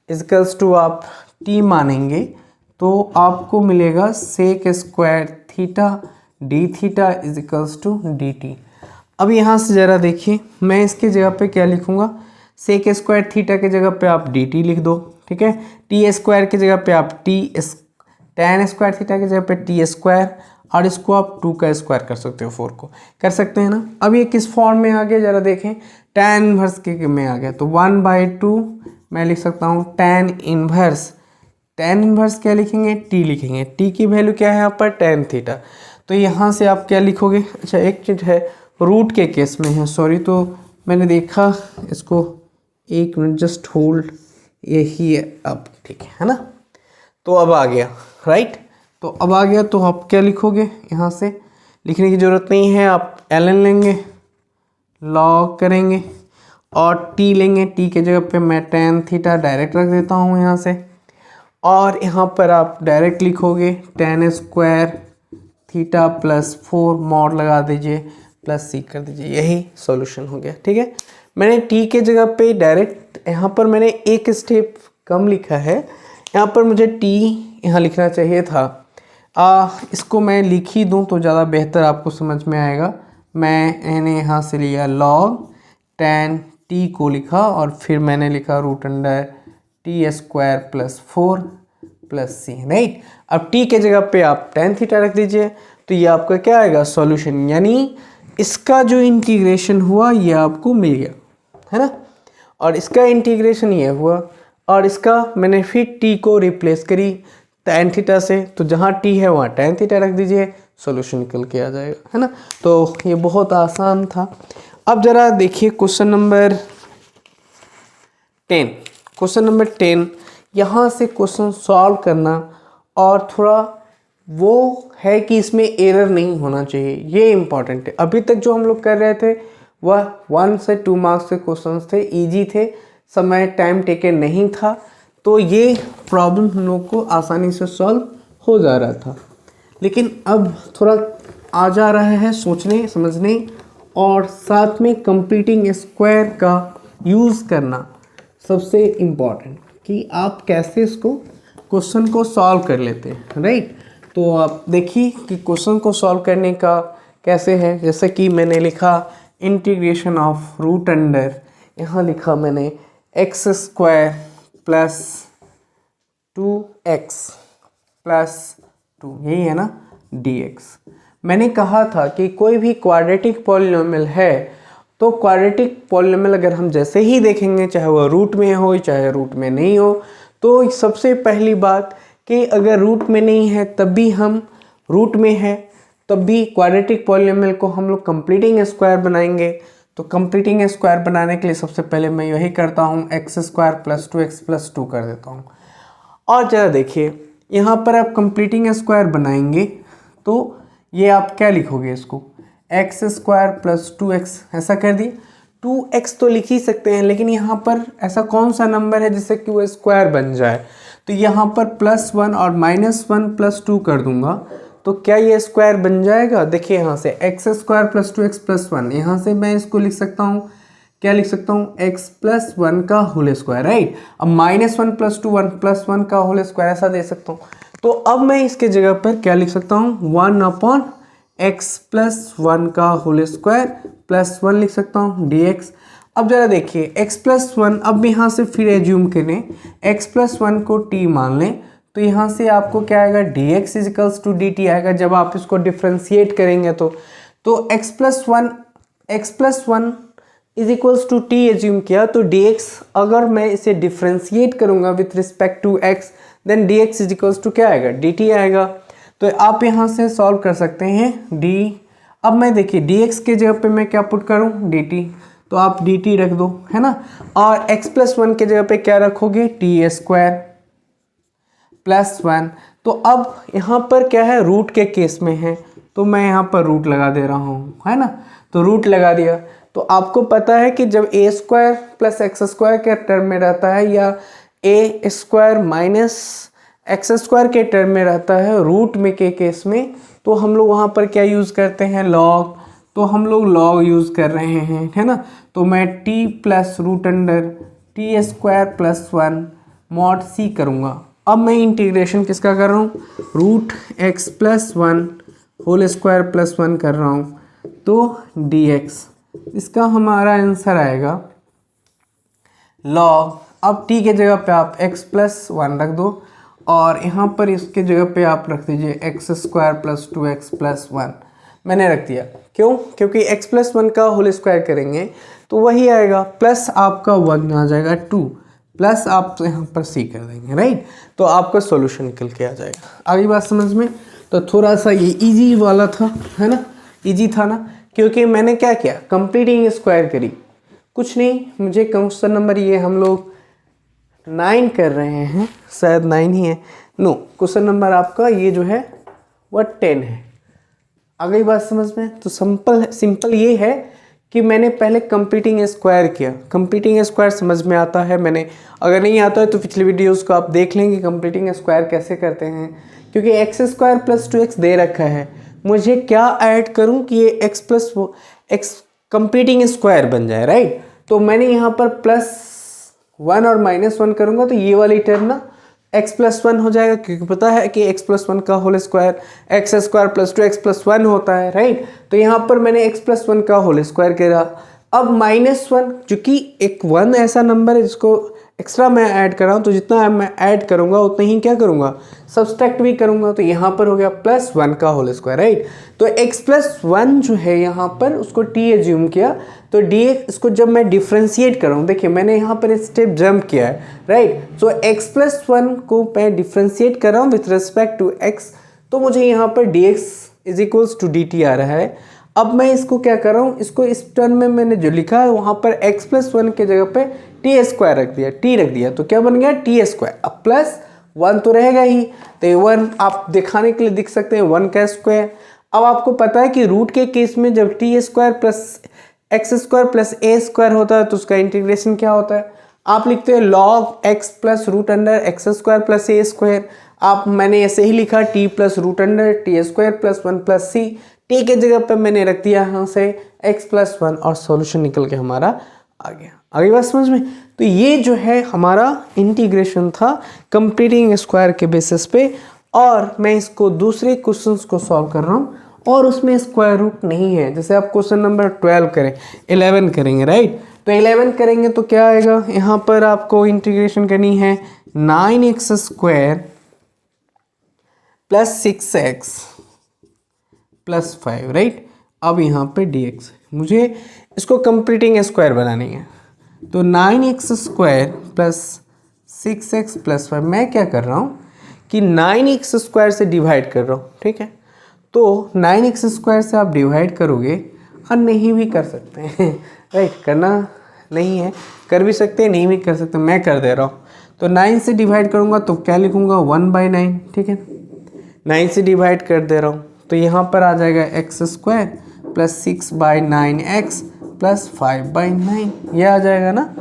इजकल्स टू आप t मानेंगे तो आपको मिलेगा sec square theta d theta equals to d t. अब यहाँ से ज़रा देखिए, मैं इसके जगह पे क्या लिखूँगा, सेक स्क्वायर थीटा के जगह पे आप डी टी लिख दो, ठीक है। टी स्क्वायर की जगह पे आप tan स्क्वायर थीटा की जगह पे टी स्क्वायर, और इसको आप 2 का स्क्वायर कर सकते हो, 4 को कर सकते हैं ना। अब ये किस फॉर्म में आ गया ज़रा देखें, tan इनवर्स के में आ गया, तो 1/2 मैं लिख सकता हूँ tan इनवर्स क्या लिखेंगे, t लिखेंगे। t की वैल्यू क्या है यहाँ पर, tan थीटा। तो यहाँ से आप क्या लिखोगे, अच्छा एक चीज़ है, रूट के केस में है, सॉरी, तो मैंने देखा इसको, एक मिनट जस्ट होल्ड, यही है अब, ठीक है ना। तो अब आ गया, राइट, तो अब आ गया, तो आप क्या लिखोगे, यहाँ से लिखने की ज़रूरत नहीं है, आप ln लेंगे, लॉग करेंगे और t लेंगे, t के जगह पे मैं tan थीटा डायरेक्ट रख देता हूँ यहाँ से, और यहाँ पर आप डायरेक्ट लिखोगे tan square theta plus 4 mod लगा दीजिए प्लस c कर दीजिए, यही सॉल्यूशन हो गया, ठीक है। मैंने t के जगह पे डायरेक्ट, यहाँ पर मैंने एक स्टेप कम लिखा है, यहाँ पर मुझे t यहाँ लिखना चाहिए था। इसको मैं लिख ही दूँ तो ज़्यादा बेहतर आपको समझ में आएगा। मैंने यहाँ से लिया log tan t को लिखा और फिर मैंने लिखा root under T square plus 4 प्लस c, राइट। अब t के जगह पे आप tan थीटा रख दीजिए, तो ये आपका क्या आएगा, सॉल्यूशन, यानी इसका जो इंटीग्रेशन हुआ ये आपको मिल गया, है ना। और इसका इंटीग्रेशन ये हुआ, और इसका मैंने फिर t को रिप्लेस करी tan थीटा से, तो जहाँ t है वहाँ tan थीटा रख दीजिए, सॉल्यूशन निकल के आ जाएगा, है ना। तो ये बहुत आसान था। अब ज़रा देखिए क्वेश्चन नंबर 10, यहाँ से क्वेश्चन सॉल्व करना, और थोड़ा वो है कि इसमें एरर नहीं होना चाहिए, ये इम्पॉर्टेंट है। अभी तक जो हम लोग कर रहे थे वह 1 से 2 मार्क्स के क्वेश्चंस थे, इजी थे, समय टाइम टेकन नहीं था, तो ये प्रॉब्लम हम लोग को आसानी से सॉल्व हो जा रहा था। लेकिन अब थोड़ा आ जा रहा है सोचने समझने, और साथ में कंप्लीटिंग स्क्वायर का यूज़ करना सबसे इम्पॉर्टेंट, कि आप कैसे इसको क्वेश्चन को सॉल्व कर लेते हैं, राइट। तो आप देखिए कि क्वेश्चन को सॉल्व करने का कैसे है। जैसे कि मैंने लिखा इंटीग्रेशन ऑफ रूट अंडर, यहाँ लिखा मैंने x square plus 2x plus 2, यही है ना, dx। मैंने कहा था कि कोई भी क्वाड्रेटिक पॉलिनोमियल है, तो क्वाड्रेटिक पॉलिनोमियल अगर हम जैसे ही देखेंगे, चाहे वह रूट में हो चाहे रूट में नहीं हो, तो सबसे पहली बात कि अगर रूट में नहीं है तब भी हम, रूट में है तब भी क्वाड्रेटिक पॉलिनोमियल को हम लोग कंप्लीटिंग स्क्वायर बनाएंगे। तो कंप्लीटिंग स्क्वायर बनाने के लिए सबसे पहले मैं यही करता हूँ, x square plus 2x plus 2 कर देता हूँ। और ज़रा देखिए यहाँ पर आप कंप्लीटिंग स्क्वायर बनाएंगे तो ये आप क्या लिखोगे, इसको एक्स स्क्वायर प्लस 2x, ऐसा कर दिए। 2x तो लिख ही सकते हैं, लेकिन यहाँ पर ऐसा कौन सा नंबर है जिससे कि वो स्क्वायर बन जाए, तो यहाँ पर +1 और -1 प्लस 2 कर दूंगा, तो क्या ये स्क्वायर बन जाएगा। देखिए यहाँ से x square plus 2x plus 1, यहाँ से मैं इसको लिख सकता हूँ, क्या लिख सकता हूँ, x प्लस 1 का होल स्क्वायर, राइट। अब -1 प्लस 2 1 प्लस 1 का होल स्क्वायर, ऐसा दे सकता हूँ। तो अब मैं इसके जगह पर क्या लिख सकता हूँ, 1/x प्लस 1 का होल स्क्वायर प्लस 1 लिख सकता हूँ dx। अब जरा देखिए x प्लस 1, अब यहाँ से फिर एज्यूम करें x प्लस 1 को t मान लें, तो यहाँ से आपको क्या आएगा, dx इजिकल्स टू dt आएगा जब आप इसको डिफ्रेंशिएट करेंगे। तो x plus 1 is equals to t assume किया, तो dx अगर मैं इसे डिफ्रेंशिएट करूँगा with respect to x, then dx is equals to क्या आएगा, dt आएगा। तो आप यहाँ से सॉल्व कर सकते हैं, d अब मैं देखिए dx के जगह पे मैं क्या पुट करूँ dt, तो आप dt रख दो, है ना। और x+1 के जगह पे क्या रखोगे, t² +1। तो अब यहाँ पर क्या है, रूट के केस में है, तो मैं यहाँ पर रूट लगा दे रहा हूँ, है ना। तो रूट लगा दिया, तो आपको पता है कि जब a² + x² के टर्म में रहता है या a² - x² के टर्म में रहता है रूट में के केस में, तो हम लोग वहाँ पर क्या यूज़ करते हैं, लॉग। तो हम लोग लॉग यूज़ कर रहे हैं, है ना। तो मैं t + t² + 1 mod c करूँगा। अब मैं इंटीग्रेशन किसका कर रहा हूँ, √x+1² +1 कर रहा हूँ, तो dx, इसका हमारा आंसर आएगा log। अब t के जगह पे आप x+1 रख दो और यहाँ पर इसके जगह पे आप रख दीजिए x² + 2x+1। मैंने रख दिया, क्यों, क्योंकि x+1 का होल स्क्वायर करेंगे तो वही आएगा, प्लस आपका 1 आ जाएगा 2, प्लस आप यहाँ पर c कर देंगे, राइट। तो आपका सॉल्यूशन निकल के आ जाएगा। आगे बात समझ में। तो थोड़ा सा ये इजी वाला था, है ना, इजी था ना, क्योंकि मैंने क्या किया, कंप्लीटिंग स्क्वायर करी। कुछ नहीं, मुझे क्वेश्चन नंबर ये हम लोग 9 कर रहे हैं, शायद 9 ही है, नो, क्वेश्चन नंबर आपका ये जो है वह 10 है। आ गई बात समझ में। तो सिंपल ये है कि मैंने पहले कंप्लीटिंग स्क्वायर किया। कंप्लीटिंग स्क्वायर समझ में आता है, मैंने अगर नहीं आता है तो पिछली वीडियोस को आप देख लेंगे कंप्लीटिंग स्क्वायर कैसे करते हैं, क्योंकि x² + 2x दे रखा है, मुझे क्या ऐड करूं कि ये x कंप्लीटिंग स्क्वायर बन जाए, राइट। तो मैंने यहाँ पर +1 और -1 करूँगा तो ये वाली टर्म ना x+1 हो जाएगा, क्योंकि पता है कि x+1 का होल स्क्वायर x² + 2x+1 होता है, राइट। तो यहाँ पर मैंने x+1 का होल स्क्वायर करा। अब -1, चूँकि एक 1 ऐसा नंबर है जिसको एक्स्ट्रा मैं ऐड कर रहा हूँ, तो जितना मैं ऐड करूँगा उतना ही क्या करूँगा, सब्सट्रैक्ट भी करूँगा। तो यहाँ पर हो गया +1 का होल स्क्वायर, राइट। तो x+1 जो है यहाँ पर उसको t एज्यूम किया, तो dx, इसको जब मैं डिफ्रेंशिएट कर रहा हूँ, देखिए मैंने यहाँ पर स्टेप जंप किया है, राइट। सो x+1 को मैं डिफ्रेंशिएट कर रहा हूँ विथ रिस्पेक्ट टू x, तो मुझे यहाँ पर dx = dt आ रहा है। अब मैं इसको क्या कर रहा हूँ, इसको इस टर्म में मैंने जो लिखा है वहाँ पर x+1 के जगह पे t² रख दिया, t रख दिया, तो क्या बन गया t²। अब +1 तो रहेगा ही, तो 1 आप दिखाने के लिए दिख सकते हैं 1 का स्क्वायर। अब आपको पता है कि रूट के केस में जब t² + x² + a² होता है तो उसका इंटीग्रेशन क्या होता है, आप लिखते हैं log x + √x² + a²। आप मैंने ऐसे ही लिखा t + √t² + 1 + c, t के जगह पे मैंने रख दिया यहाँ से x+1 और सॉल्यूशन निकल के हमारा आ गया। आगे बात समझ में। तो ये जो है हमारा इंटीग्रेशन था कंप्लीटिंग स्क्वायर के बेसिस पे, और मैं इसको दूसरे क्वेश्चंस को सॉल्व कर रहा हूँ और उसमें स्क्वायर रूट नहीं है। जैसे आप क्वेश्चन नंबर 12 करें, 11 करेंगे, राइट। तो 11 करेंगे तो क्या आएगा, यहाँ पर आपको इंटीग्रेशन करनी है 9x² + 6x + 5, राइट। अब यहाँ पे dx, मुझे इसको कंप्लीटिंग स्क्वायर बनानी है, तो 9x² + 6x + 5, मैं क्या कर रहा हूँ कि 9x² से डिवाइड कर रहा हूँ, ठीक है। तो 9x² से आप डिवाइड करोगे, और नहीं भी कर सकते हैं, राइट, करना नहीं है, कर भी सकते हैं, नहीं भी कर सकते, मैं कर दे रहा हूँ। तो 9 से डिवाइड करूँगा तो क्या लिखूँगा, 1/9, ठीक है। 9 से डिवाइड कर दे रहा हूँ तो यहाँ पर आ जाएगा x² + 6/9x + 5/9, ये आ जाएगा ना,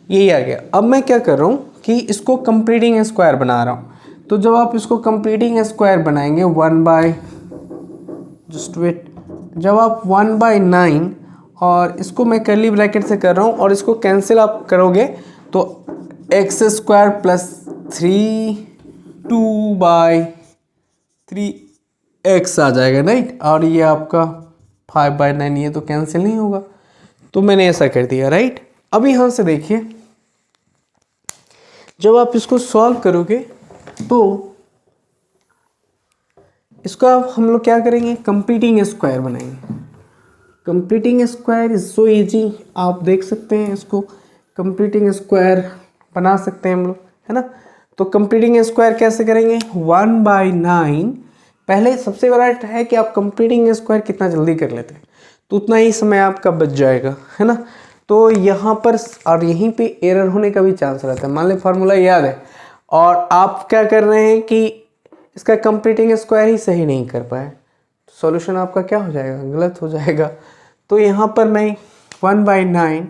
यही आ गया। अब मैं क्या कर रहा हूँ कि इसको कंप्लीटिंग स्क्वायर बना रहा हूँ, तो जब आप इसको कंप्लीटिंग स्क्वायर बनाएंगे जब आप 1/9, और इसको मैं कर्ली ब्रैकेट से कर रहा हूँ, और इसको कैंसिल आप करोगे तो x² + 3 2/3x आ जाएगा, राइट। और ये आपका 5/9, ये तो कैंसिल नहीं होगा, तो मैंने ऐसा कर दिया, राइट। अब यहाँ से देखिए, जब आप इसको सॉल्व करोगे तो इसको हम लोग क्या करेंगे, कंप्लीटिंग स्क्वायर बनाएंगे। Completing square is so easy, आप देख सकते हैं, इसको कंप्लीटिंग स्क्वायर बना सकते हैं हम लोग, है ना। तो कंप्लीटिंग स्क्वायर कैसे करेंगे, 1/9 पहले सबसे बड़ा है कि आप कंप्लीटिंग स्क्वायर कितना जल्दी कर लेते हैं, तो उतना ही समय आपका बच जाएगा, है ना। तो यहाँ पर और यहीं पे एरर होने का भी चांस रहता है। मान लें फार्मूला याद है और आप क्या कर रहे हैं कि इसका कंप्लीटिंग स्क्वायर ही सही नहीं कर पाए, तो सॉल्यूशन आपका क्या हो जाएगा, गलत हो जाएगा। तो यहाँ पर मैं 1/9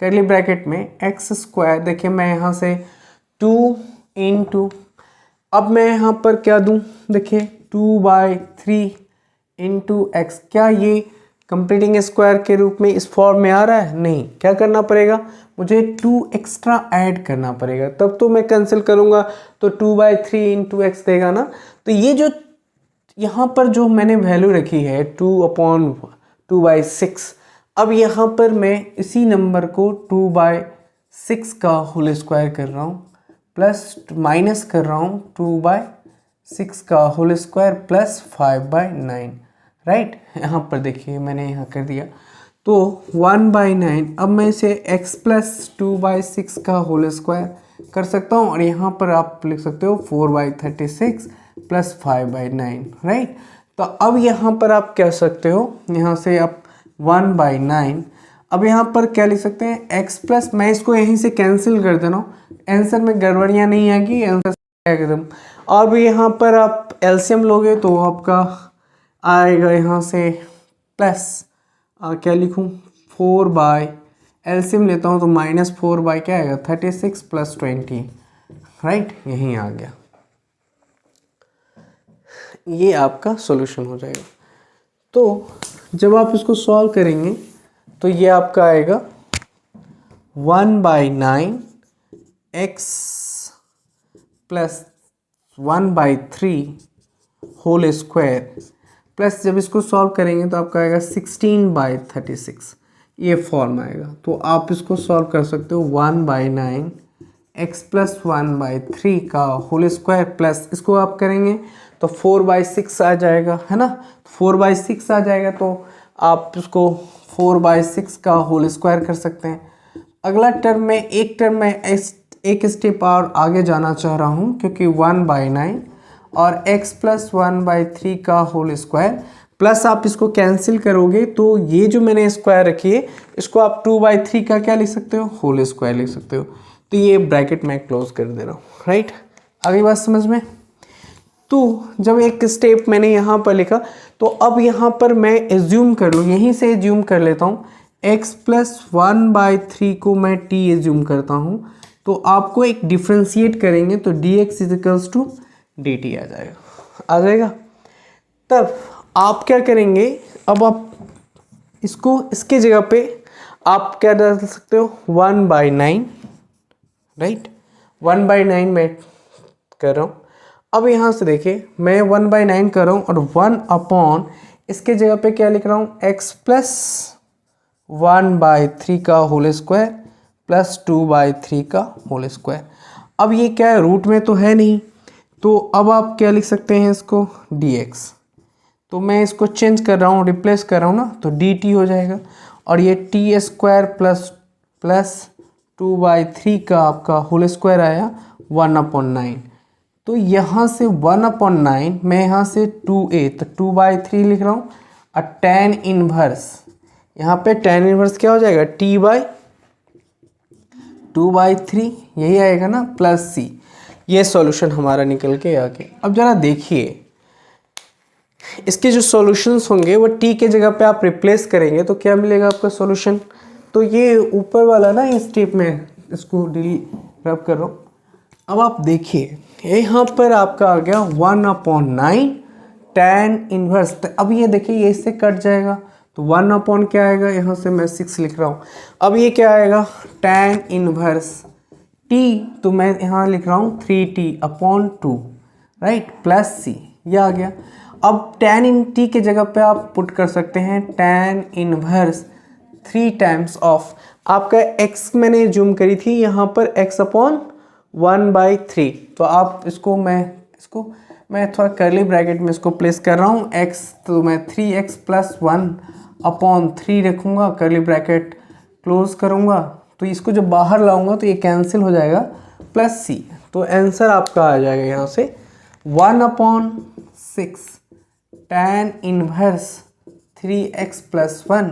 कर्ली ब्रैकेट में एक्स स्क्वायर, देखिए मैं यहाँ से 2 इंटू, अब मैं यहाँ पर क्या दूँ, देखिए 2/3 इंटू एक्स, क्या ये कंप्लीटिंग स्क्वायर के रूप में इस फॉर्म में आ रहा है, नहीं। क्या करना पड़ेगा, मुझे 2 एक्स्ट्रा ऐड करना पड़ेगा, तब तो मैं कैंसिल करूँगा तो 2/3 इंटू एक्स देगा ना। तो ये जो यहाँ पर जो मैंने वैल्यू रखी है 2/6, अब यहाँ पर मैं इसी नंबर को 2/6 का होल स्क्वायर कर रहा हूँ, प्लस माइनस कर रहा हूँ 2/6 का होल स्क्वायर प्लस 5/9, राइट। यहाँ पर देखिए मैंने यहाँ कर दिया, तो 1/9, अब मैं इसे x प्लस 2/6 का होल स्क्वायर कर सकता हूँ, और यहाँ पर आप लिख सकते हो 4/36 प्लस 5/9, राइट। तो अब यहाँ पर आप कह सकते हो, यहाँ से आप 1/9, अब यहाँ पर क्या लिख सकते हैं, x प्लस, मैं इसको यहीं से कैंसिल कर दे रहा हूँ, आंसर में गड़बड़ियाँ नहीं आएगी, आंसर एकदम। और भी यहाँ पर आप एलसीएम लोगे तो आपका आएगा यहाँ से प्लस क्या लिखूँ, 4 एलसीएम लेता हूँ तो -4 क्या आएगा, 36 प्लस 20, राइट, यहीं आ गया। ये आपका सॉल्यूशन हो जाएगा। तो जब आप इसको सॉल्व करेंगे तो ये आपका आएगा 1/9 x plus 1/3 whole square, plus जब इसको सॉल्व करेंगे तो आपका आएगा 16/36, ये फॉर्म आएगा। तो आप इसको सॉल्व कर सकते हो 1/9 x प्लस 1/3 का होल स्क्वायर, प्लस इसको आप करेंगे तो 4/6 आ जाएगा, है ना। 4/6 आ जाएगा तो आप इसको 4/6 का होल स्क्वायर कर सकते हैं। अगला टर्म में एक टर्म में एक स्टेप और आगे जाना चाह रहा हूँ, क्योंकि 1/9 और x प्लस 1/3 का होल स्क्वायर, प्लस आप इसको कैंसिल करोगे तो ये जो मैंने स्क्वायर रखी है इसको आप 2/3 का क्या लिख सकते हो, होल स्क्वायर लिख सकते हो। तो ये ब्रैकेट मैं क्लोज कर दे रहा हूँ, राइट। अगली बात समझ में। तो जब एक स्टेप मैंने यहाँ पर लिखा, तो अब यहाँ पर मैं एज्यूम कर लूँ, यहीं से एज्यूम कर लेता हूँ, x प्लस 1/3 को मैं t एज्यूम करता हूँ, तो आपको एक डिफ्रेंशिएट करेंगे तो dx इजिकल्स टू dt आ जाएगा। तब आप क्या करेंगे, अब आप इसको इसके जगह पे आप क्या डाल सकते हो, 1/9, राइट, 1/9 मैं कर रहा हूँ। अब यहाँ से देखिए मैं 1/9 कर रहा हूँ और 1 इसके जगह पे क्या लिख रहा हूँ, x प्लस 1/3 का होल स्क्वायर प्लस 2/3 का होल स्क्वायर। अब ये क्या है, रूट में तो है नहीं, तो अब आप क्या लिख सकते हैं इसको, dx। तो मैं इसको चेंज कर रहा हूँ, रिप्लेस कर रहा हूँ ना, तो dt हो जाएगा, और ये t स्क्वायर प्लस 2/3 का आपका होल स्क्वायर आया 1/9। तो यहाँ से 1/9 मैं यहाँ से 2a, तो 2/3 लिख रहा हूँ, और tan इनवर्स, यहाँ पे tan इनवर्स क्या हो जाएगा, t/2/3, यही आएगा ना, प्लस c। ये सॉल्यूशन हमारा निकल के आ गया। अब जरा देखिए इसके जो सॉल्यूशंस होंगे वो t के जगह पे आप रिप्लेस करेंगे तो क्या मिलेगा आपका सॉल्यूशन। तो ये ऊपर वाला ना, इस स्टेप में इसको रब कर रहा हूँ। अब आप देखिए यहाँ पर आपका आ गया 1/9 tan इनवर्स। अब ये देखिए ये इससे कट जाएगा, तो 1 क्या आएगा, यहाँ से मैं 6 लिख रहा हूँ। अब ये क्या आएगा, tan इनवर्स t, तो मैं यहाँ लिख रहा हूँ 3t/2, राइट, प्लस c, ये आ गया। अब tan इन t के जगह पे आप पुट कर सकते हैं tan इनवर्स 3 टाइम्स ऑफ आपका x, मैंने जूम करी थी यहाँ पर x/1/3, तो आप इसको मैं थोड़ा कर्ली ब्रैकेट में इसको प्लेस कर रहा हूँ, x तो मैं 3x प्लस 1/3 रखूँगा, कर्ली ब्रैकेट क्लोज करूँगा, तो इसको जब बाहर लाऊंगा तो ये कैंसिल हो जाएगा, प्लस c। तो आंसर आपका आ जाएगा यहाँ से 1/6 tan inverse 3x plus 1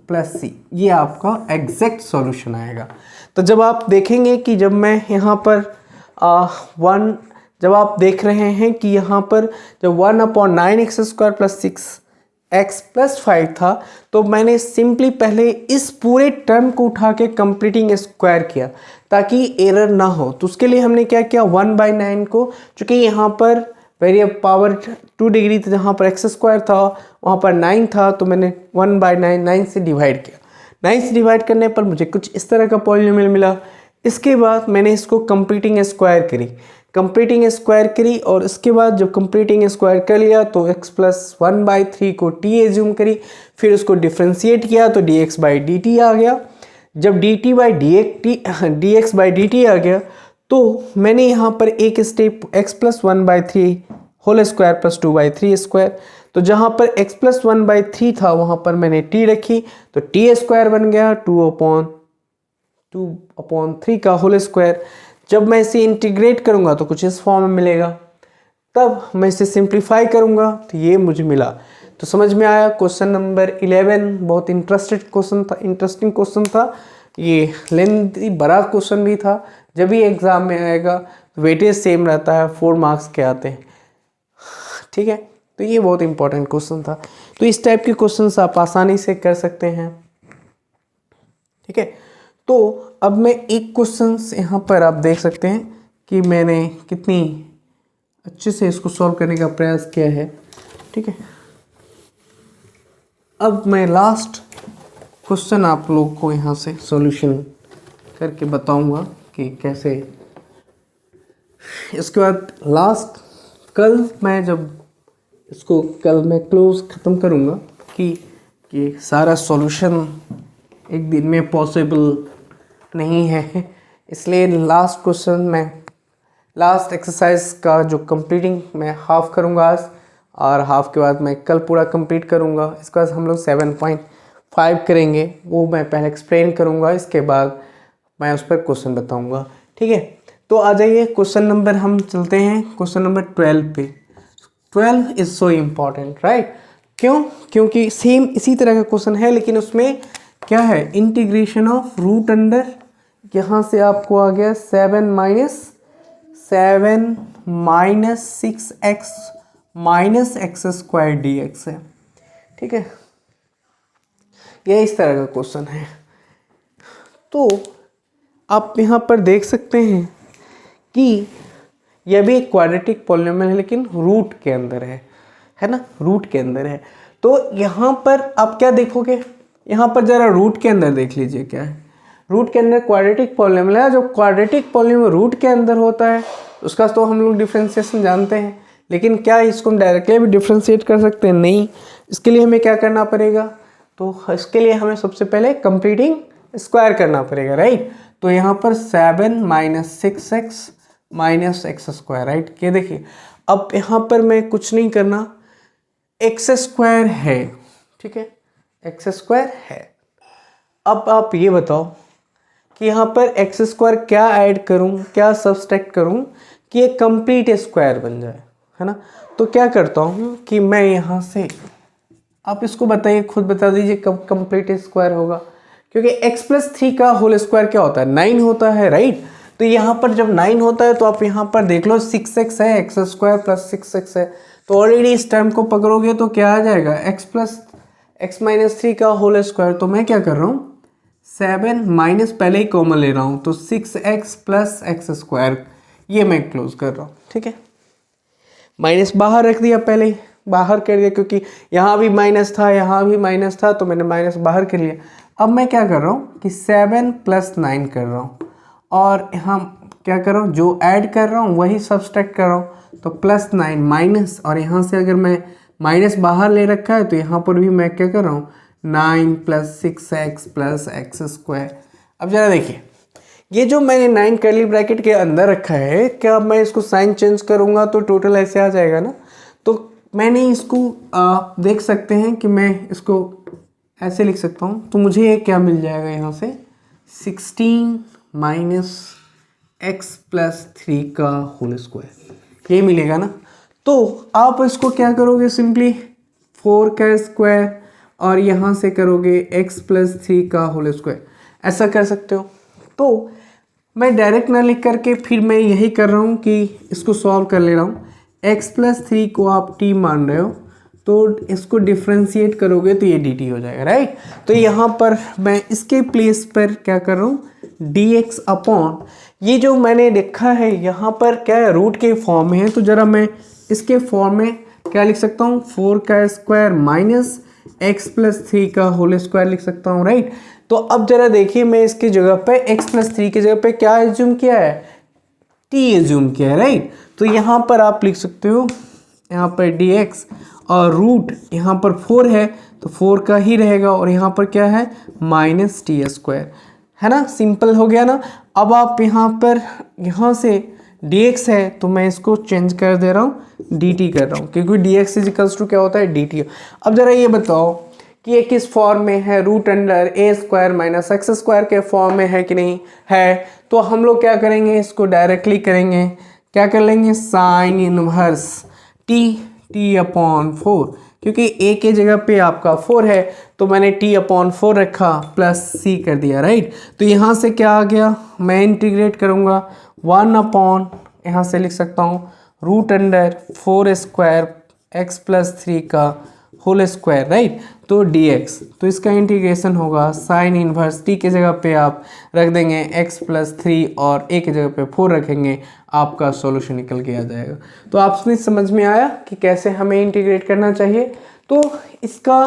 plus C, ये आपका एग्जैक्ट सॉल्यूशन आएगा। तो जब आप देखेंगे कि जब मैं यहाँ पर जब आप देख रहे हैं कि यहाँ पर जब 1/9x² प्लस 6x प्लस 5 था, तो मैंने सिंपली पहले इस पूरे टर्म को उठा के कंप्लीटिंग स्क्वायर किया ताकि एरर ना हो। तो उसके लिए हमने क्या किया, 1/9 को, चूँकि यहाँ पर वेरिएबल पावर 2 डिग्री था, जहाँ पर x² था वहाँ पर 9 था, तो मैंने 1/9 9 से डिवाइड किया। 9 से डिवाइड करने पर मुझे कुछ इस तरह का पॉलिनोमियल मिला। इसके बाद मैंने इसको कंप्लीटिंग स्क्वायर करी और इसके बाद जब कंप्लीटिंग स्क्वायर कर लिया तो x प्लस 1/3 को t एज्यूम करी, फिर उसको डिफ्रेंशिएट किया तो dx/dt आ गया। जब dx/dt आ गया तो मैंने यहाँ पर एक step x plus 1/3 whole square plus 2/3 square, तो जहाँ पर x प्लस 1/3 था वहाँ पर मैंने t रखी तो t स्क्वायर बन गया 2/3 का होल स्क्वायर। जब मैं इसे इंटीग्रेट करूँगा तो कुछ इस फॉर्म में मिलेगा, तब मैं इसे सिंप्लीफाई करूँगा तो ये मुझे मिला। तो समझ में आया। क्वेश्चन नंबर 11 बहुत इंटरेस्टिंग क्वेश्चन था। ये लेंथी बड़ा क्वेश्चन भी था। जब भी एग्ज़ाम में आएगा तो वेटेज सेम रहता है, 4 मार्क्स के आते हैं, ठीक है। तो ये बहुत इंपॉर्टेंट क्वेश्चन था। तो इस टाइप के क्वेश्चंस आप आसानी से कर सकते हैं, ठीक है। तो अब मैं एक क्वेश्चंस यहाँ पर आप देख सकते हैं कि मैंने कितनी अच्छे से इसको सॉल्व करने का प्रयास किया है, ठीक है। अब मैं लास्ट क्वेश्चन आप लोग को यहाँ से सॉल्यूशन करके बताऊंगा कि कैसे। इसके बाद लास्ट कल मैं क्लोज ख़त्म करूँगा कि सारा सॉल्यूशन एक दिन में पॉसिबल नहीं है, इसलिए लास्ट एक्सरसाइज का जो कंप्लीटिंग मैं हाफ करूँगा आज, और हाफ के बाद मैं कल पूरा कंप्लीट करूँगा। इसके बाद हम लोग 7.5 करेंगे, वो मैं पहले एक्सप्लेन करूँगा, इसके बाद मैं उस पर क्वेश्चन बताऊँगा, ठीक है। तो आ जाइए क्वेश्चन नंबर, हम चलते हैं क्वेश्चन नंबर 12 पे। 12 इज़ सो इम्पॉर्टेंट, राइट। क्यों? क्योंकि सेम इसी तरह का क्वेश्चन है, लेकिन उसमें क्या है, इंटीग्रेशन ऑफ रूट अंडर, यहाँ से आपको आ गया 7 minus 6x minus x² dx है, ठीक है। यह इस तरह का क्वेश्चन है। तो आप यहाँ पर देख सकते हैं कि यह भी एक क्वाड्रेटिक पॉलिनोमियल है, लेकिन रूट के अंदर है ना, रूट के अंदर है। तो यहाँ पर आप क्या देखोगे, यहाँ पर जरा रूट के अंदर देख लीजिए क्या है। रूट के अंदर क्वाड्रेटिक पॉलिनोमियल है। जो क्वाड्रेटिक पॉलिनोमियल रूट के अंदर होता है उसका तो हम लोग डिफ्रेंशिएशन जानते हैं, लेकिन क्या इसको हम डायरेक्टली भी डिफ्रेंशिएट कर सकते हैं? नहीं। इसके लिए हमें क्या करना पड़ेगा, तो इसके लिए हमें सबसे पहले कंप्लीटिंग स्क्वायर करना पड़ेगा, राइट। तो यहाँ पर 7 minus 6x minus x², right. ये देखिए, अब यहाँ पर मैं कुछ नहीं करना, x² है, ठीक है, x² है। अब आप ये बताओ कि यहाँ पर x² क्या ऐड करूँ, क्या सब्सट्रैक्ट करूँ कि ये कंप्लीट स्क्वायर बन जाए, है ना। तो क्या करता हूँ कि मैं यहाँ से, आप इसको बताइए, खुद बता दीजिए कब कंप्लीट स्क्वायर होगा, क्योंकि x प्लस 3 का होल स्क्वायर क्या होता है, 9 होता है, राइट। तो यहाँ पर जब 9 होता है तो आप यहाँ पर देख लो 6x है, x² प्लस 6x है, तो ऑलरेडी इस टर्म को पकड़ोगे तो क्या आ जाएगा, x माइनस 3 का होल स्क्वायर। तो मैं क्या कर रहा हूँ, 7 माइनस पहले ही कॉमन ले रहा हूँ, तो 6x प्लस x², ये मैं क्लोज कर रहा हूँ, ठीक है। माइनस बाहर रख दिया, पहले ही बाहर कर दिया, क्योंकि यहाँ भी माइनस था, यहाँ भी माइनस था, तो मैंने माइनस बाहर कर लिया। अब मैं क्या कर रहा हूँ कि 7 प्लस 9 कर रहा हूँ, और यहाँ क्या कर रहा हूँ, जो ऐड कर रहा हूँ वही सब्सट्रैक्ट कर रहा हूँ, तो प्लस 9 माइनस, और यहाँ से अगर मैं माइनस बाहर ले रखा है तो यहाँ पर भी मैं क्या कर रहा हूँ, 9 प्लस 6x प्लस x²। अब ज़रा देखिए, ये जो मैंने 9 कर्ली ब्रैकेट के अंदर रखा है, क्या मैं इसको साइन चेंज करूँगा तो टोटल ऐसे आ जाएगा ना। तो मैंने इसको देख सकते हैं कि मैं इसको ऐसे लिख सकता हूँ, तो मुझे ये क्या मिल जाएगा यहाँ से, 16 माइनस x प्लस 3 का होल स्क्वायर, ये मिलेगा ना। तो आप इसको क्या करोगे, सिंपली 4 का स्क्वायर और यहाँ से करोगे x+3 का होल स्क्वायर, ऐसा कर सकते हो। तो मैं डायरेक्ट ना लिख करके फिर मैं यही कर रहा हूँ कि इसको सॉल्व कर ले रहा हूँ। x+3 को आप t मान रहे हो तो इसको डिफ्रेंशिएट करोगे तो ये dt हो जाएगा, राइट। तो यहाँ पर मैं इसके प्लेस पर क्या कर रहा हूँ, dx अपॉन ये जो मैंने लिखा है यहाँ पर क्या है, रूट के फॉर्म में है, तो ज़रा मैं इसके फॉर्म में क्या लिख सकता हूँ, 4 का स्क्वायर माइनस x+3 का होल स्क्वायर लिख सकता हूँ, राइट। तो अब जरा देखिए, मैं इसकी जगह पे x+3 की जगह पे क्या एज्यूम किया है, t एज्यूम किया है, राइट। तो यहाँ पर आप लिख सकते हो, यहाँ पर dx और रूट यहाँ पर 4 है तो 4 का ही रहेगा और यहाँ पर क्या है माइनस टी स्क्वायर, है ना, सिंपल हो गया ना। अब आप यहाँ पर यहाँ से dx है तो मैं इसको चेंज कर दे रहा हूँ dt कर रहा हूँ, क्योंकि dx इजिकल्स टू क्या होता है dt। अब ज़रा ये बताओ कि ये किस फॉर्म में है, root under a square minus x square के फॉर्म में है कि नहीं है। तो हम लोग क्या करेंगे, इसको डायरेक्टली करेंगे, क्या कर लेंगे, साइन इनवर्स t अपॉन 4, क्योंकि a के जगह पे आपका 4 है तो मैंने t अपॉन 4 रखा प्लस c कर दिया, राइट। तो यहाँ से क्या आ गया, मैं इंटीग्रेट करूँगा 1 अपॉन यहाँ से लिख सकता हूँ रूट अंडर 4 स्क्वायर x+3 का होल स्क्वायर, राइट। तो dx, तो इसका इंटीग्रेशन होगा साइन इनवर्स t के जगह पे आप रख देंगे x+3 और a के जगह पे 4 रखेंगे, आपका सॉल्यूशन निकल के आ जाएगा। तो आपने समझ में आया कि कैसे हमें इंटीग्रेट करना चाहिए। तो इसका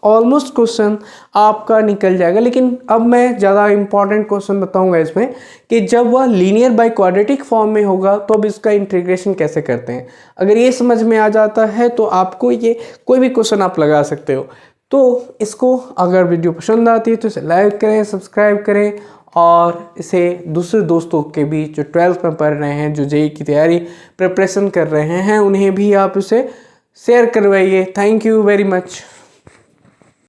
ऑलमोस्ट क्वेश्चन आपका निकल जाएगा, लेकिन अब मैं ज़्यादा इंपॉर्टेंट क्वेश्चन बताऊंगा इसमें कि जब वह लीनियर बाय क्वाड्रेटिक फॉर्म में होगा तो अब इसका इंटीग्रेशन कैसे करते हैं। अगर ये समझ में आ जाता है तो आपको ये कोई भी क्वेश्चन आप लगा सकते हो। तो इसको अगर वीडियो पसंद आती है तो इसे लाइक करें, सब्सक्राइब करें और इसे दूसरे दोस्तों के बीच जो 12th में पढ़ रहे हैं, जो जेईई की तैयारी प्रिपरेशन कर रहे हैं, उन्हें भी आप इसे शेयर करवाइए। Thank you very much.